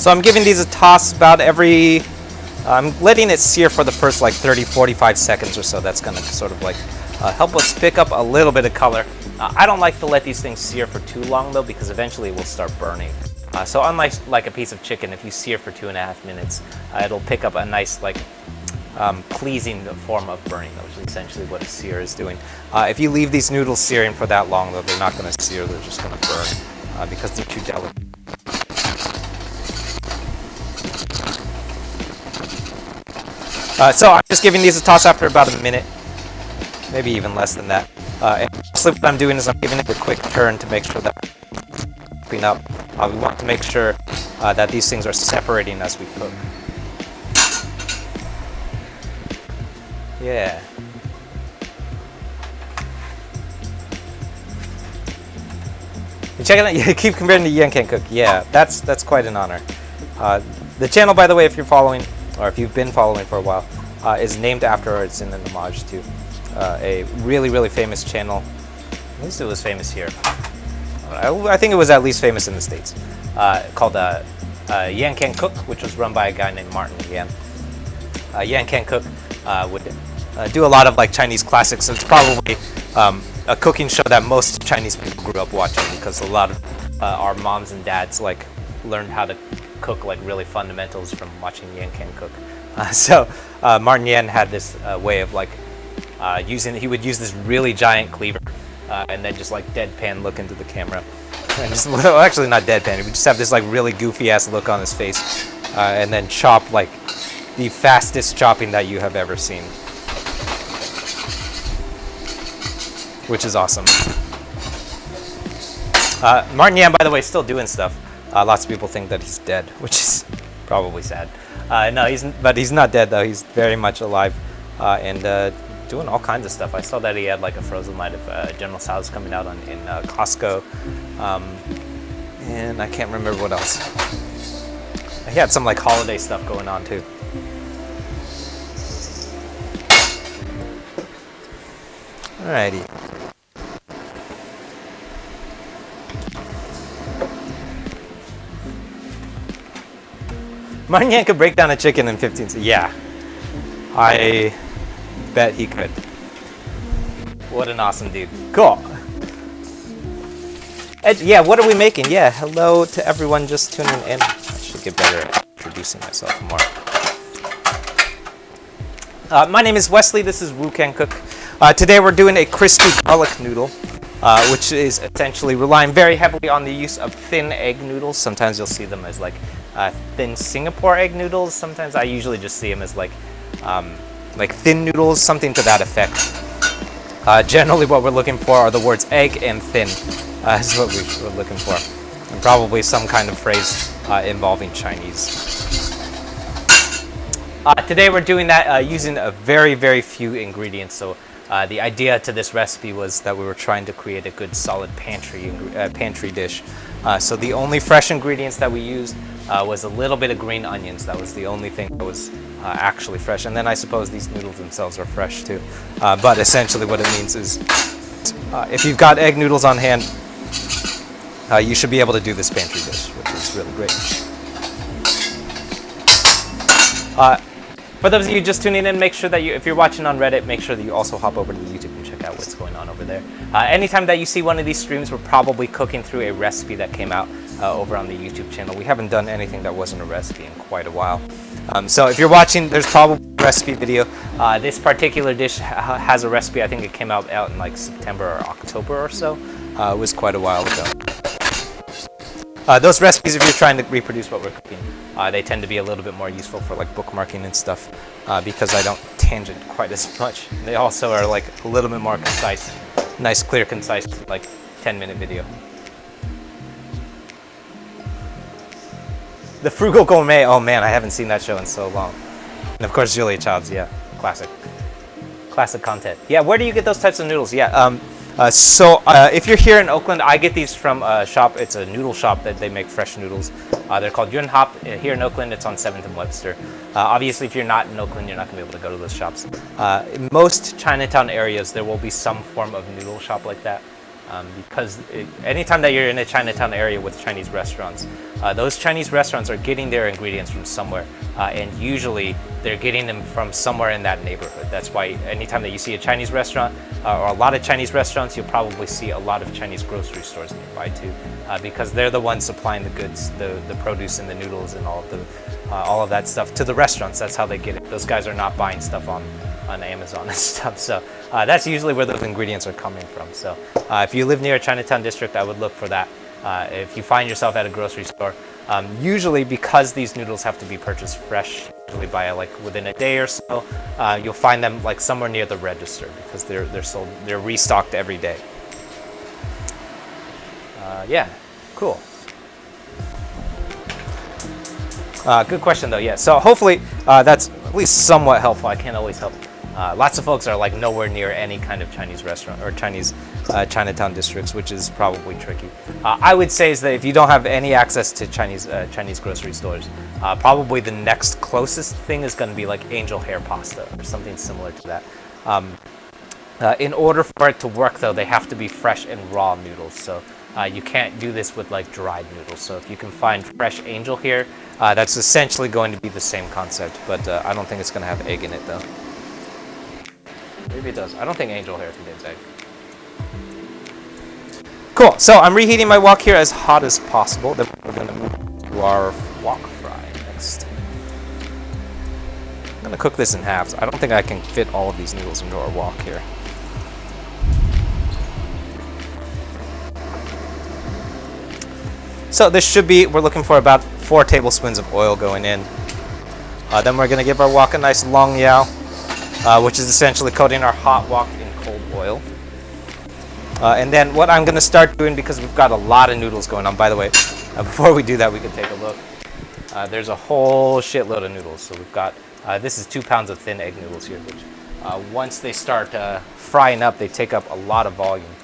So I'm giving these a toss about every... I'm letting it sear for the first like 30-45 seconds or so. That's going to sort of like help us pick up a little bit of color. I don't like to let these things sear for too long though, because eventually it will start burning. So unlike a piece of chicken, if you sear for 2.5 minutes, it'll pick up a nice like pleasing form of burning, which is essentially what a sear is doing. If you leave these noodles searing for that long though, they're not going to sear, they're just going to burn because they're too delicate. So I'm just giving these a toss after about a minute, maybe even less than that. And mostly what I'm doing is I'm giving it a quick turn to make sure that clean up. We want to make sure that these things are separating as we cook. Yeah. You check it out. You keep comparing to Yan Can Cook. Yeah, that's quite an honor. The channel, by the way, if you're following, or if you've been following for a while, is named after, it's in an homage to a really famous channel. At least it was famous here. I think it was at least famous in the States. Called Yan Can Cook, which was run by a guy named Martin Yan. Yan Can Cook would do a lot of like Chinese classics. So it's probably a cooking show that most Chinese people grew up watching, because a lot of our moms and dads like learned how to cook like really fundamentals from watching Yan Can Cook. So Martin Yan had this way of like he would use this really giant cleaver and then just like deadpan look into the camera. And just, well, actually not deadpan, he would just have this like really goofy ass look on his face and then chop like the fastest chopping that you have ever seen. Which is awesome. Martin Yan, by the way, is still doing stuff. Lots of people think that he's dead, which is probably sad. No, he's not dead though. He's very much alive and doing all kinds of stuff. I saw that he had like a frozen line of General Tso's coming out in Costco, and I can't remember what else. He had some like holiday stuff going on too. Alrighty. Martin Yan could break down a chicken in 15 seconds. Yeah, I bet he could. What an awesome dude. Cool. Yeah, what are we making? Yeah, hello to everyone just tuning in. I should get better at introducing myself more. My name is Wesley. This is whooole Can Cook. Today we're doing a crispy garlic noodle, which is essentially relying very heavily on the use of thin egg noodles. Sometimes you'll see them as like thin Singapore egg noodles. Sometimes I usually just see them as like thin noodles, something to that effect. Generally what we're looking for are the words egg and thin, is what we're looking for. And probably some kind of phrase involving Chinese. Today we're doing that using a very few ingredients. So the idea to this recipe was that we were trying to create a good solid pantry dish. So the only fresh ingredients that we used was a little bit of green onions. That was the only thing that was actually fresh. And then I suppose these noodles themselves are fresh too. But essentially what it means is if you've got egg noodles on hand, you should be able to do this pantry dish, which is really great. For those of you just tuning in, make sure that if you're watching on Reddit, make sure that you also hop over to YouTube and check out what's going on over there. Anytime that you see one of these streams, we're probably cooking through a recipe that came out over on the YouTube channel. We haven't done anything that wasn't a recipe in quite a while. So if you're watching, there's probably a recipe video. This particular dish has a recipe. I think it came out in like September or October or so. It was quite a while ago. Those recipes, if you're trying to reproduce what we're cooking, they tend to be a little bit more useful for like bookmarking and stuff because I don't tangent quite as much. They also are like a little bit more concise, nice, clear, concise, like 10-minute video. The Frugal Gourmet, oh man, I haven't seen that show in so long. And of course, Julia Child's, yeah, classic content. Yeah, where do you get those types of noodles? Yeah, if you're here in Oakland, I get these from a shop. It's a noodle shop that they make fresh noodles. They're called Yun Hop. Here in Oakland, it's on 7th and Webster. Obviously, if you're not in Oakland, you're not going to be able to go to those shops. In most Chinatown areas, there will be some form of noodle shop like that. Because anytime that you're in a Chinatown area with Chinese restaurants, those Chinese restaurants are getting their ingredients from somewhere, and usually they're getting them from somewhere in that neighborhood. That's why anytime that you see a Chinese restaurant or a lot of Chinese restaurants, you'll probably see a lot of Chinese grocery stores nearby too, because they're the ones supplying the goods, the produce and the noodles and all of that stuff to the restaurants. That's how they get it. Those guys are not buying stuff on Amazon and stuff. So that's usually where those ingredients are coming from. So if you live near a Chinatown district, I would look for that. If you find yourself at a grocery store, usually because these noodles have to be purchased fresh, usually by like within a day or so, you'll find them like somewhere near the register because they're restocked every day. Yeah, cool. Good question though. Yeah. So hopefully that's at least somewhat helpful. I can't always help Lots of folks are like nowhere near any kind of Chinese restaurant or Chinese Chinatown districts, which is probably tricky. I would say is that if you don't have any access to Chinese grocery stores, probably the next closest thing is going to be like angel hair pasta or something similar to that. In order for it to work, though, they have to be fresh and raw noodles. So you can't do this with like dried noodles. So if you can find fresh angel hair, that's essentially going to be the same concept. But I don't think it's going to have egg in it, though. Maybe it does. I don't think angel hair contains egg. Cool. So I'm reheating my wok here as hot as possible. Then we're going to move to our wok fry next. I'm going to cook this in halves. I don't think I can fit all of these noodles into our wok here. So this should be, we're looking for about 4 tablespoons of oil going in. Then we're going to give our wok a nice long yao, which is essentially coating our hot wok in cold oil. And then what I'm going to start doing, because we've got a lot of noodles going on, by the way, before we do that, we can take a look. There's a whole shitload of noodles. So we've got, this is 2 pounds of thin egg noodles here, which once they start frying up, they take up a lot of volume.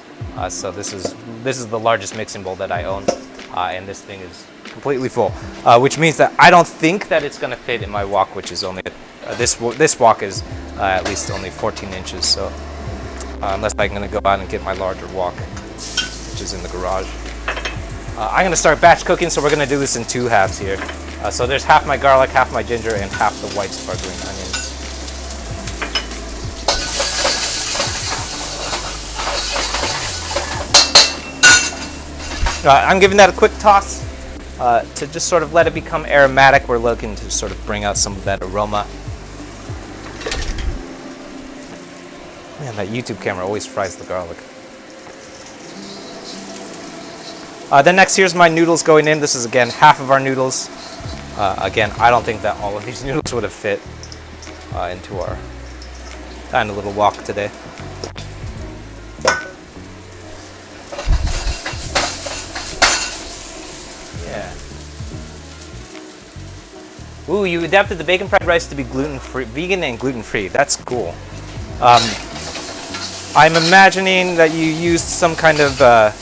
So this is the largest mixing bowl that I own. And this thing is completely full, which means that I don't think that it's going to fit in my wok, which is only, this wok is at least only 14 inches, so unless I'm going to go out and get my larger wok, which is in the garage. I'm going to start batch cooking, so we're going to do this in 2 halves here. So there's half my garlic, half my ginger, and half the white sparkling onions. I'm giving that a quick toss to just sort of let it become aromatic. We're looking to sort of bring out some of that aroma. Man, that YouTube camera always fries the garlic. Then next, here's my noodles going in. This is, again, half of our noodles. Again, I don't think that all of these noodles would have fit into our kind of little wok today. Ooh, you adapted the bacon fried rice to be gluten-free, vegan and gluten-free. That's cool. I'm imagining that you used some kind of, I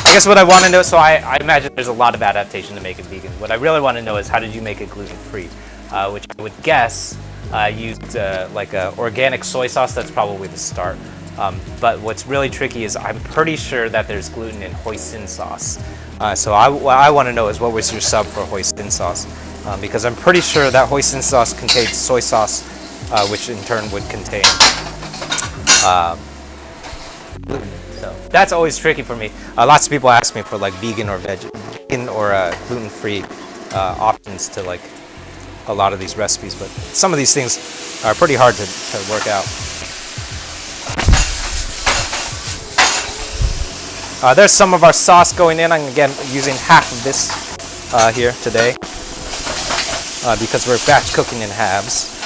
guess what I want to know, so I imagine there's a lot of adaptation to make it vegan. What I really want to know is how did you make it gluten-free? Which I would guess used like a organic soy sauce. That's probably the start. But what's really tricky is I'm pretty sure that there's gluten in hoisin sauce. So what I want to know is what was your sub for hoisin sauce? Because I'm pretty sure that hoisin sauce contains soy sauce, which in turn would contain gluten. So that's always tricky for me. Lots of people ask me for like vegan or gluten-free options to like a lot of these recipes, but some of these things are pretty hard to work out. There's some of our sauce going in. I'm again using half of this here today because we're batch cooking in halves.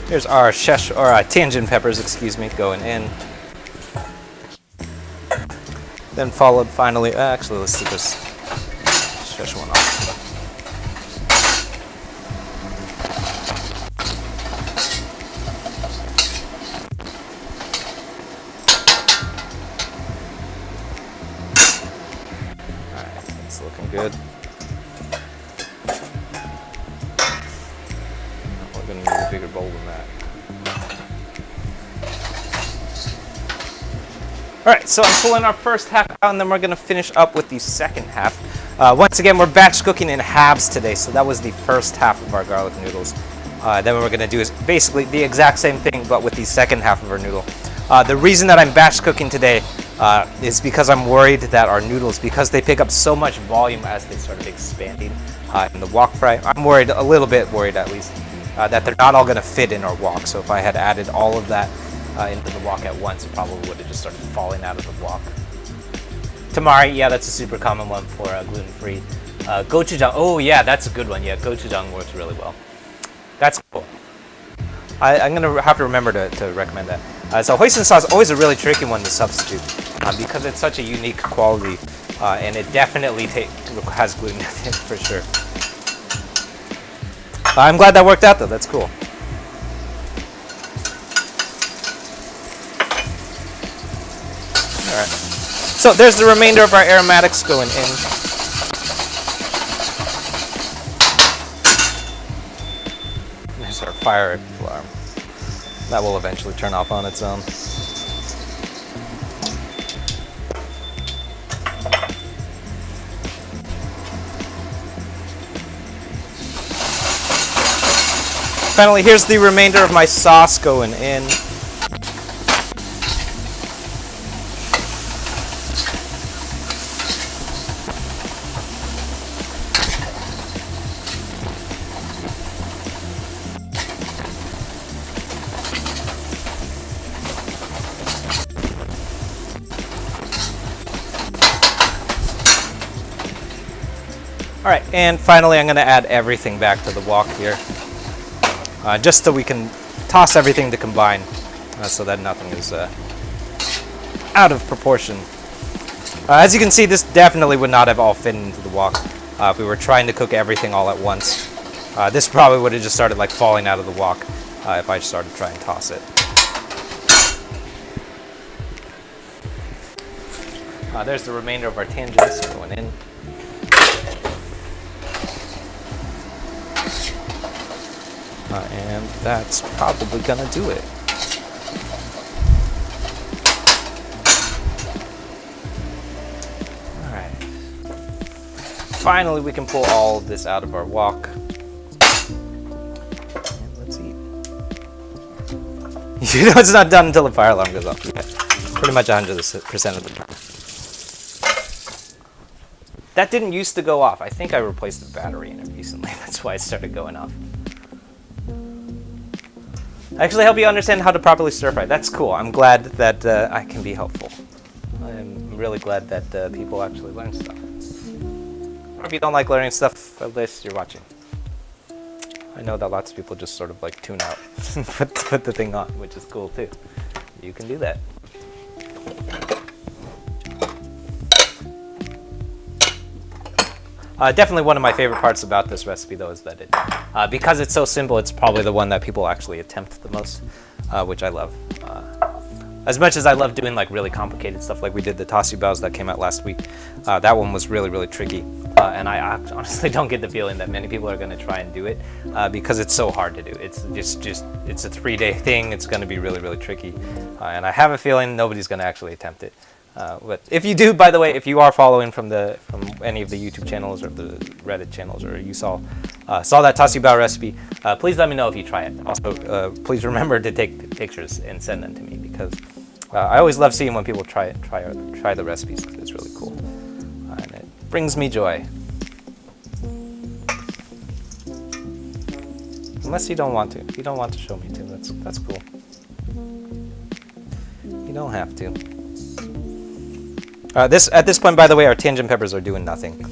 Here's our Tian Jin peppers, excuse me, going in. Then followed finally, actually let's do this Sichuan off. Alright, that's looking good. We're going to need a bigger bowl than that. Alright, so I'm pulling our first half out and then we're going to finish up with the second half. Once again, we're batch cooking in halves today, so that was the first half of our garlic noodles. Then what we're going to do is basically the exact same thing, but with the second half of our noodle. The reason that I'm batch cooking today is because I'm worried that our noodles, because they pick up so much volume as they start expanding in the wok fry, I'm worried, a little bit worried at least, that they're not all going to fit in our wok. So if I had added all of that into the wok at once, it probably would have just started falling out of the wok. Tamari, yeah, that's a super common one for gluten-free. Gochujang, oh yeah, that's a good one. Yeah, gochujang works really well. That's cool. I'm gonna have to remember to recommend that. So hoisin sauce is always a really tricky one to substitute because it's such a unique quality, and it definitely has gluten in it for sure. I'm glad that worked out though. That's cool. All right. So there's the remainder of our aromatics going in. There's our fire alarm. That will eventually turn off on its own. Finally, here's the remainder of my sauce going in. All right, and finally I'm gonna add everything back to the wok here, just so we can toss everything to combine, so that nothing is out of proportion. As you can see, this definitely would not have all fit into the wok if we were trying to cook everything all at once. This probably would have just started like falling out of the wok if I started trying to toss it. There's the remainder of our Tian Jins going in. And that's probably gonna do it. All right. Finally, we can pull all of this out of our wok. And let's eat. You know it's not done until the fire alarm goes off. Yeah. Pretty much 100% of the time. That didn't used to go off. I think I replaced the battery in it recently. That's why it started going off. Actually help you understand how to properly stir fry. That's cool. I'm glad that I can be helpful. I'm really glad that people actually learn stuff. Or if you don't like learning stuff, at least you're watching. I know that lots of people just sort of like tune out, put the thing on, which is cool too. You can do that. Definitely one of my favorite parts about this recipe though is that it, because it's so simple, it's probably the one that people actually attempt the most, which I love. As much as I love doing like really complicated stuff like we did the tassu baos that came out last week, that one was really, really tricky. And I honestly don't get the feeling that many people are going to try and do it because it's so hard to do. It's it's a 3-day thing. It's going to be really, really tricky. And I have a feeling nobody's going to actually attempt it. But if you do, by the way, if you are following from any of the YouTube channels or the Reddit channels, or you saw that tassu bao recipe, please let me know if you try it. Also, please remember to take pictures and send them to me because I always love seeing when people try the recipes because it's really cool and it brings me joy. Unless you don't want to. If you don't want to show me to, that's cool. You don't have to. At this point, by the way, our Tian Jin peppers are doing nothing.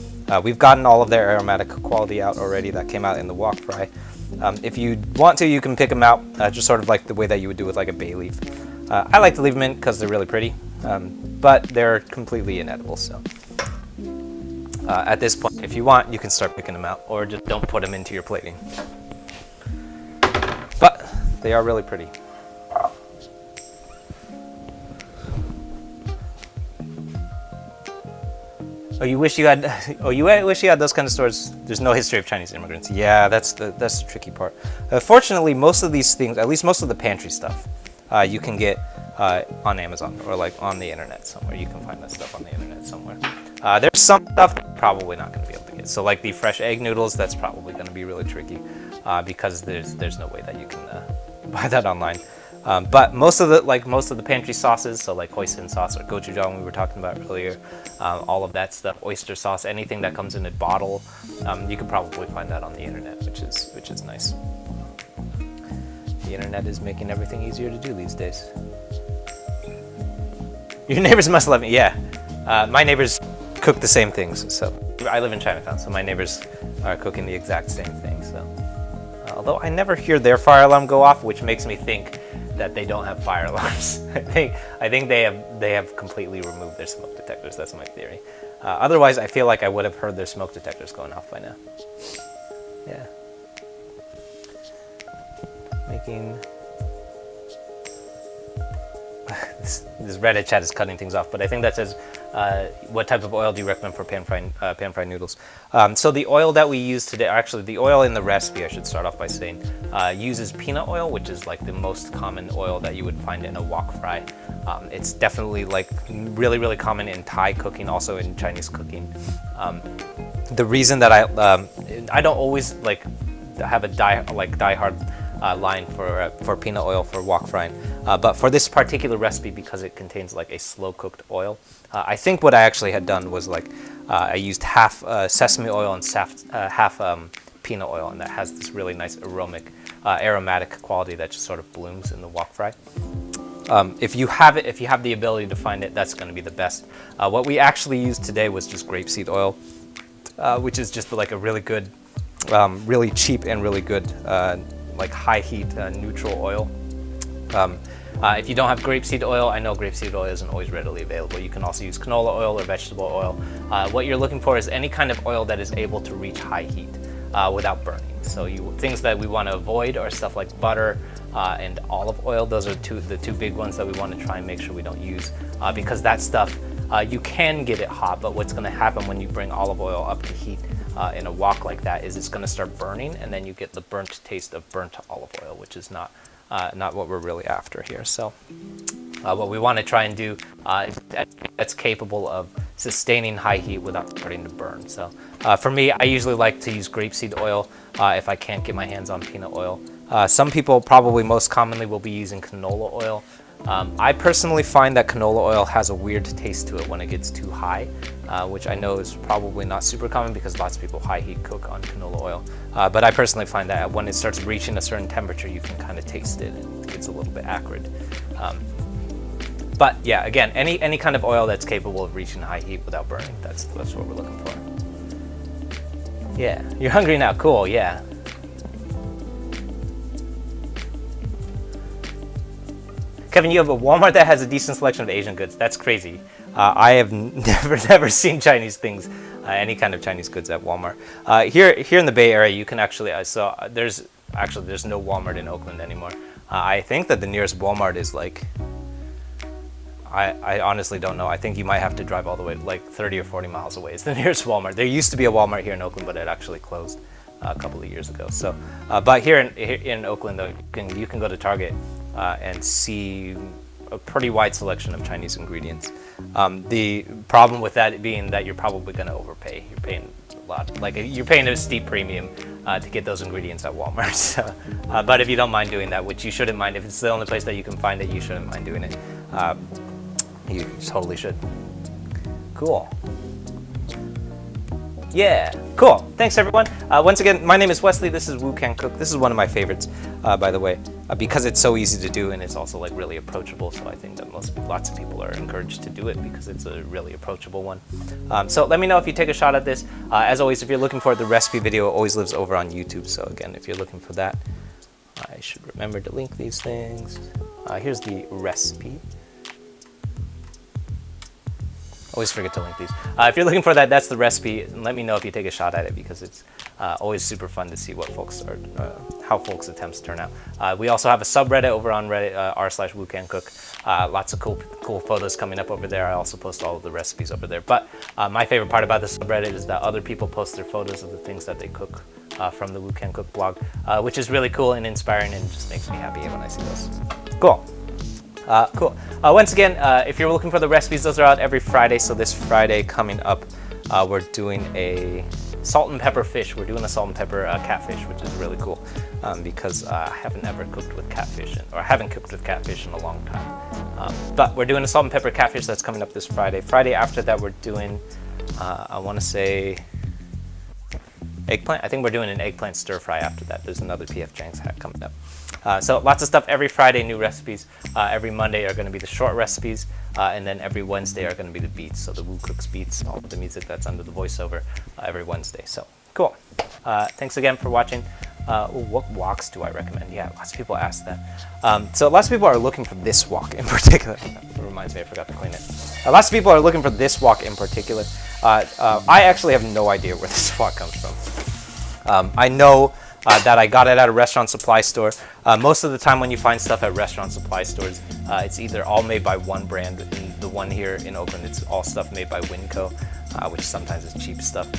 We've gotten all of their aromatic quality out already. That came out in the wok fry. If you want to, you can pick them out, just sort of like the way that you would do with like a bay leaf. I like to leave them in because they're really pretty, but they're completely inedible. So at this point, if you want, you can start picking them out, or just don't put them into your plating. But they are really pretty. Oh, you wish you had. Oh, you wish you had those kind of stores. There's no history of Chinese immigrants. Yeah, that's the tricky part. Fortunately, most of these things, at least most of the pantry stuff, you can get on Amazon or like on the internet somewhere. You can find that stuff on the internet somewhere. There's some stuff that you're probably not going to be able to get. So like the fresh egg noodles, that's probably going to be really tricky because there's no way that you can buy that online. But most of the pantry sauces, so like hoisin sauce or gochujang we were talking about earlier, all of that stuff, oyster sauce, anything that comes in a bottle, you could probably find that on the internet, which is nice. The internet is making everything easier to do these days. Your neighbors must love me. Yeah, my neighbors cook the same things. So I live in Chinatown, so my neighbors are cooking the exact same thing. So although I never hear their fire alarm go off, which makes me think that they don't have fire alarms. I think they have completely removed their smoke detectors. That's my theory. Otherwise, I feel like I would have heard their smoke detectors going off by now. Yeah. Making this Reddit chat is cutting things off, but I think that says, what type of oil do you recommend for pan-fried noodles? So the oil that we use today, actually the oil in the recipe, I should start off by saying, uses peanut oil, which is like the most common oil that you would find in a wok fry. It's definitely like really, really common in Thai cooking, also in Chinese cooking. The reason that I don't always like have a die-hard line for peanut oil for wok frying, but for this particular recipe, because it contains like a slow cooked oil, I think what I actually had done was like I used half sesame oil and half peanut oil, and that has this really nice aromatic quality that just sort of blooms in the wok fry. If you have the ability to find it, that's going to be the best. What we actually used today was just grapeseed oil, which is just like a really good, really cheap and really good like high heat neutral oil. If you don't have grapeseed oil, I know grapeseed oil isn't always readily available. You can also use canola oil or vegetable oil. What you're looking for is any kind of oil that is able to reach high heat without burning. So things that we want to avoid are stuff like butter and olive oil. Those are the two big ones that we want to try and make sure we don't use, because that stuff, you can get it hot, but what's going to happen when you bring olive oil up to heat in a wok like that is it's going to start burning, and then you get the burnt taste of burnt olive oil, which is not what we're really after here. So what we want to try and do is that's capable of sustaining high heat without starting to burn. So for me, I usually like to use grapeseed oil if I can't get my hands on peanut oil. Some people probably most commonly will be using canola oil. I personally find that canola oil has a weird taste to it when it gets too high, which I know is probably not super common because lots of people high heat cook on canola oil. But I personally find that when it starts reaching a certain temperature, you can kind of taste it and it gets a little bit acrid. But yeah, again, any kind of oil that's capable of reaching high heat without burning, that's what we're looking for. Yeah, you're hungry now, cool, yeah. Kevin, you have a Walmart that has a decent selection of Asian goods. That's crazy. I have never seen Chinese things, any kind of Chinese goods at Walmart. Here in the Bay Area, you can actually, there's no Walmart in Oakland anymore. I think that the nearest Walmart is like, I honestly don't know. I think you might have to drive all the way, like 30 or 40 miles away is the nearest Walmart. There used to be a Walmart here in Oakland, but it actually closed a couple of years ago. So, but here in Oakland, though, you can go to Target and see a pretty wide selection of Chinese ingredients. The problem with that being that you're probably going to overpay. You're paying a lot, like you're paying a steep premium to get those ingredients at Walmart. So, but if you don't mind doing that, which you shouldn't mind, if it's the only place that you can find it, you shouldn't mind doing it. You totally should. Cool. Yeah, cool. Thanks everyone. Once again, my name is Wesley. This is Whoo Can Cook. This is one of my favorites, by the way, because it's so easy to do and it's also like really approachable. So I think that lots of people are encouraged to do it because it's a really approachable one. So let me know if you take a shot at this. As always, if you're looking for it, the recipe video always lives over on YouTube. So again, if you're looking for that, I should remember to link these things. Here's the recipe. Always forget to link these. If you're looking for that, that's the recipe. And let me know if you take a shot at it because it's always super fun to see what how folks' attempts turn out. We also have a subreddit over on Reddit, r/WhooCanCook. Lots of cool photos coming up over there. I also post all of the recipes over there. But my favorite part about the subreddit is that other people post their photos of the things that they cook from the Whoo Can Cook blog, which is really cool and inspiring and just makes me happy when I see those. Cool. Cool. Once again, if you're looking for the recipes, those are out every Friday. So this Friday coming up, we're doing a salt and pepper fish. We're doing a salt and pepper catfish, which is really cool because I haven't ever cooked with catfish, or I haven't cooked with catfish in a long time. But we're doing a salt and pepper catfish that's coming up this Friday. Friday after that, we're doing, I want to say, eggplant. I think we're doing an eggplant stir fry after that. There's another PF Chang's hack coming up. So lots of stuff every Friday, new recipes. Every Monday are going to be the short recipes, and then every Wednesday are going to be the beats. So the Woo Cooks beats, all of the music that's under the voiceover every Wednesday. So cool. Thanks again for watching. What woks do I recommend? Yeah, lots of people ask that. So lots of people are looking for this wok in particular. It reminds me, I forgot to clean it. Lots of people are looking for this wok in particular. I actually have no idea where this wok comes from. I know that I got it at a restaurant supply store. Most of the time when you find stuff at restaurant supply stores, it's either all made by one brand. In the one here in Oakland, it's all stuff made by Winco, which sometimes is cheap stuff.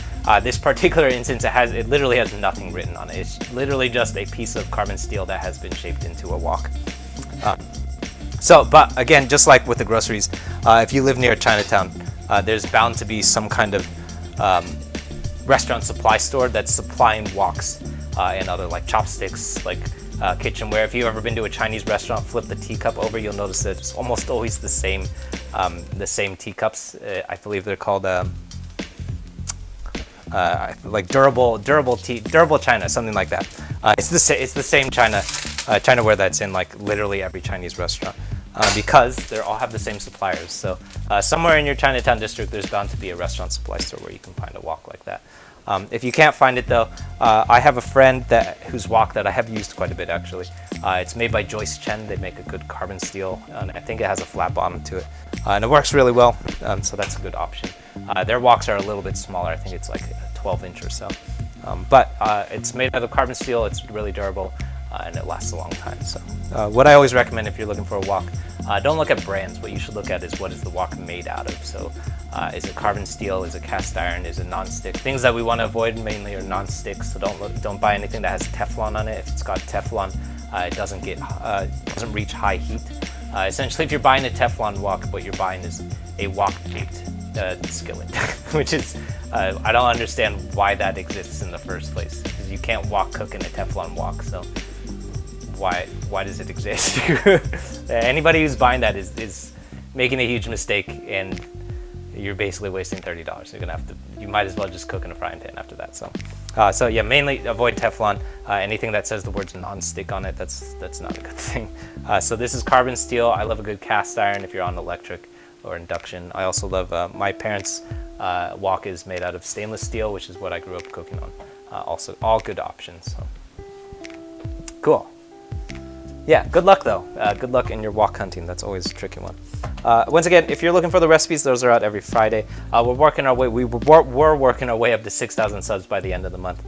This particular instance, it literally has nothing written on it. It's literally just a piece of carbon steel that has been shaped into a wok. But again, just like with the groceries, if you live near Chinatown, there's bound to be some kind of restaurant supply store that's supplying woks and other like chopsticks, like kitchenware. If you've ever been to a Chinese restaurant, flip the teacup over, you'll notice that it's almost always the same teacups. I believe they're called like durable china, something like that. It's the same Chinaware that's in like literally every Chinese restaurant. Because they all have the same suppliers. So somewhere in your Chinatown district, there's bound to be a restaurant supply store where you can find a wok like that. If you can't find it though, I have a friend whose wok that I have used quite a bit actually. It's made by Joyce Chen. They make a good carbon steel, and I think it has a flat bottom to it. And it works really well, so that's a good option. Their woks are a little bit smaller. I think it's like a 12-inch or so. But it's made out of carbon steel. It's really durable. And it lasts a long time. So what I always recommend if you're looking for a wok, don't look at brands. What you should look at is what is the wok made out of. So is it carbon steel? Is it cast iron? Is it non-stick? Things that we want to avoid mainly are non-stick. So don't buy anything that has Teflon on it. If it's got Teflon, it doesn't reach high heat. Essentially, if you're buying a Teflon wok, what you're buying is a wok-shaped skillet, which is I don't understand why that exists in the first place, because you can't wok cook in a Teflon wok. So why does it exist? Anybody who's buying that is making a huge mistake, and you're basically wasting $30. You might as well just cook in a frying pan after that. So yeah, mainly avoid Teflon. Anything that says the words non-stick on it, that's not a good thing. So this is carbon steel. I love a good cast iron if you're on electric or induction. I also love my parents' wok is made out of stainless steel, which is what I grew up cooking on. Also, all good options. So. Cool. Yeah, good luck though. Good luck in your wok hunting. That's always a tricky one. Once again, if you're looking for the recipes, those are out every Friday. We're working our way. We're working our way up to 6,000 subs by the end of the month.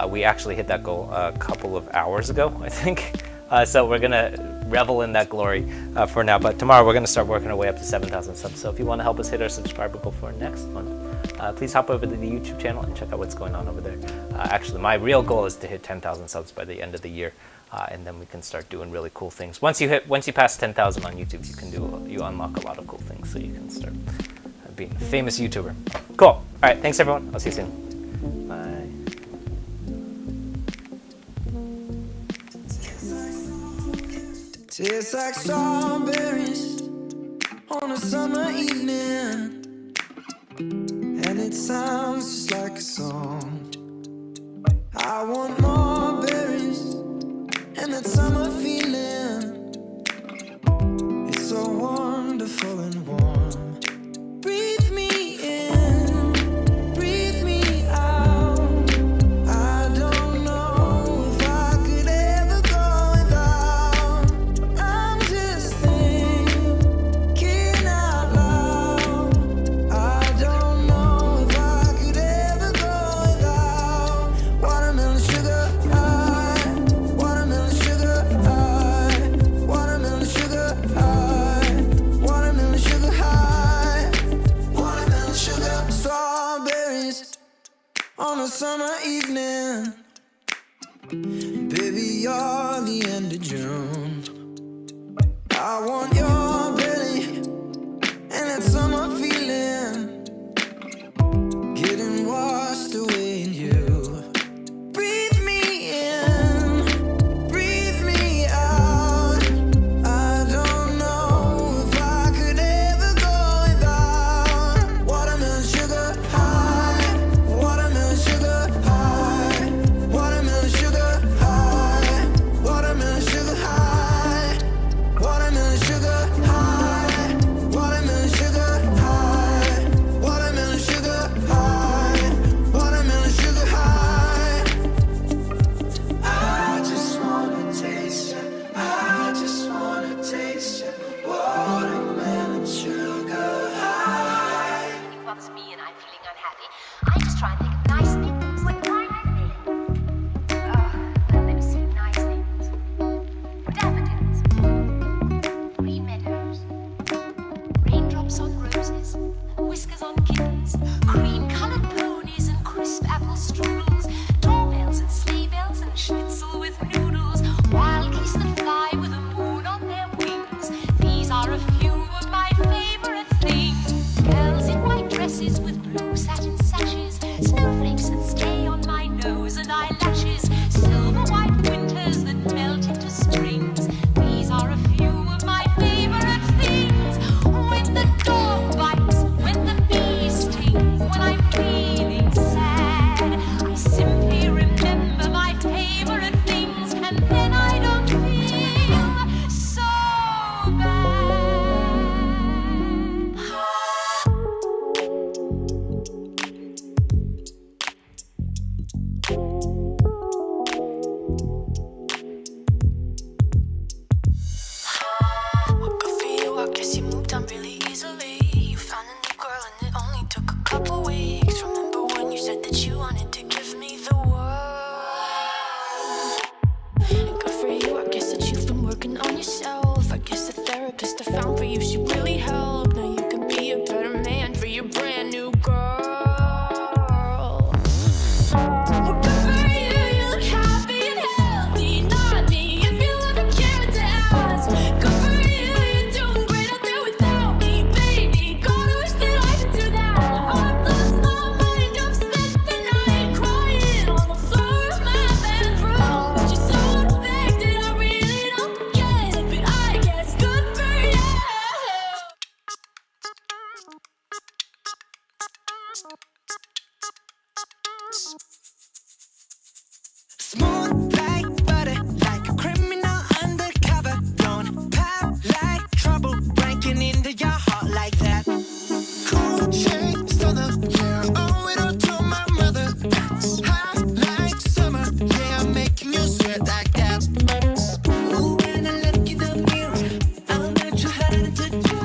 We actually hit that goal a couple of hours ago, I think. So we're gonna revel in that glory for now. But tomorrow we're gonna start working our way up to 7,000 subs. So if you want to help us hit our subscriber goal for next month, please hop over to the YouTube channel and check out what's going on over there. Actually, my real goal is to hit 10,000 subs by the end of the year. And then we can start doing really cool things. Once you pass 10,000 on YouTube, you unlock a lot of cool things, so you can start being a famous YouTuber. Cool. All right, thanks everyone. I'll see you soon. Bye. Tastes like strawberries on a summer evening, and it sounds just like a song. I want more berries and that summer feeling. It's so wonderful and warm. Breathe me in, breathe me out. I don't know if I could ever go without. I'm just thinking out loud. I don't know if I could ever go without watermelon sugar high, watermelon sugar high, watermelon sugar high, watermelon sugar high, watermelon sugar. Strawberries on a summer evening. Baby, you're the end of June. I want your belly and that summer feeling. Get you wanted to give me the world. And good for you, I guess that you've been working on yourself. I guess the therapist I found for you should really help. Now you can be a better man for your brand new girl. Well, good for you, you look happy and healthy. Not me, if you ever cared to ask. Good for you, you're doing great out there without me, baby. God, I wish that I could do that. I've lost my mind, I've spent the night crying on the floor of my bedroom. But you're so unaffected, I really don't get it. But I guess good for you. Smooth like butter, like a criminal undercover. Don't pop like trouble, breaking into your heart like that. Cool shade stunner, yeah, owe it all to my mother. Hot like summer, yeah, I'm making you sweat like that. Ooh, when I look in the mirror, I'm not too hard to do.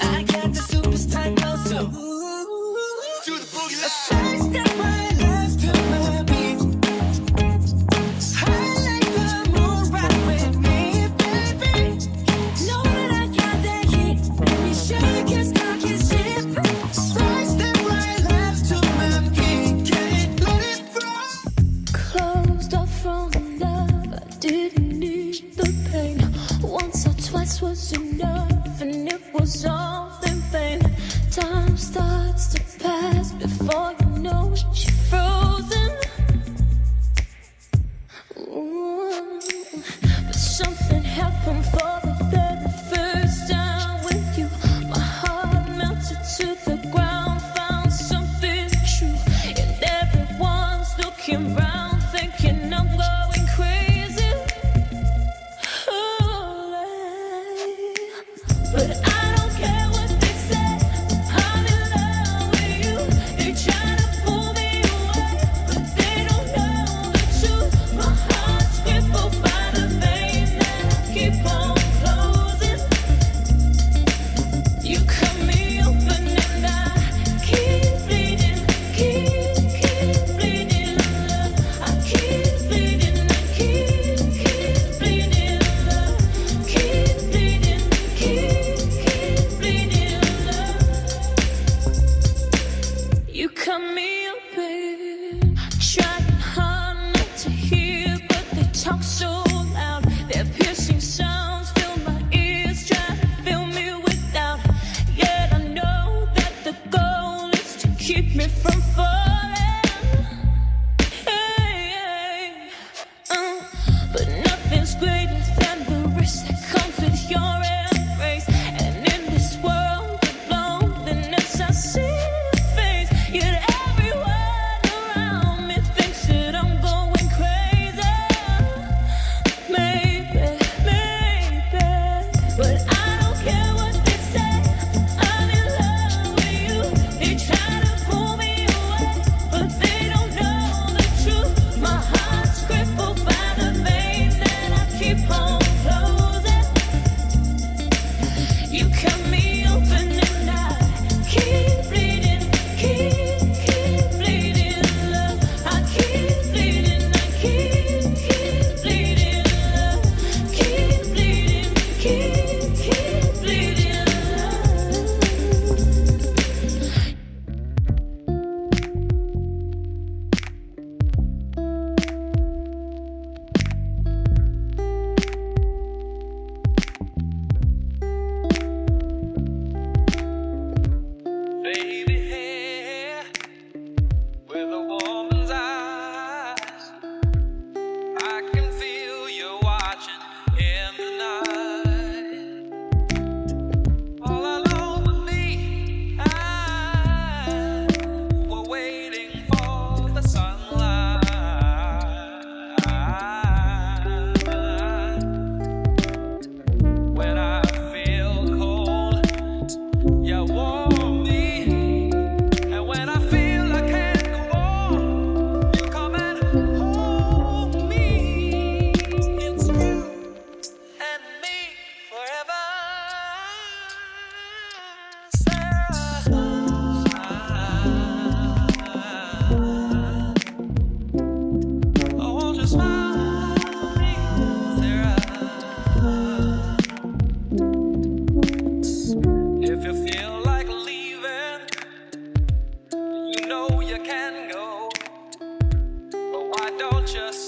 I got the superstar glow, so ooh, do the boogie. A side step right left to my beat. I like the moon rock with me, baby. Know that I got that heat. Let me show you can stop your shit. Side step right left to my beat. Can't let it flow. Closed off from love, I didn't need the pain. Once or twice was enough, and it was all in vain. Time starts to pass before you know it, you're frozen. Ooh. But something happened for the very first time with you. My heart melted to the ground, found something true. And everyone's looking round, thinking I'm going crazy. But I don't care what they say, I'm in love with you. They try to pull me away, but they don't know the truth. My heart's crippled by the vein that I keep on closing. You cut me open and I keep bleeding, keep bleeding. I keep bleeding, I keep bleeding. Keep bleeding, keep bleeding. You cut me open, trying hard not to hear, but they talk so loud. Their piercing sounds fill my ears, try to fill me with doubt. Yet I know that the goal is to keep me from falling. Hey, but nothing's greater than the risk that comes with your embrace. And in this world of loneliness, I see your face. Yet everyone around me thinks that I'm going crazy. Maybe, but I don't care what they say. I'm in love with you. They try to pull me away, but they don't know the truth. My heart's crippled by the vein that I keep on closing. You cut me open and I keep bleeding, keep bleeding. I keep bleeding, I keep bleeding. Keep bleeding, keep bleeding. Baby hair with a woman's eyes, I can feel you watching in the night. All alone with me, we're waiting for the sunlight. When I feel cold, you warm me, and when I feel I can't go on, just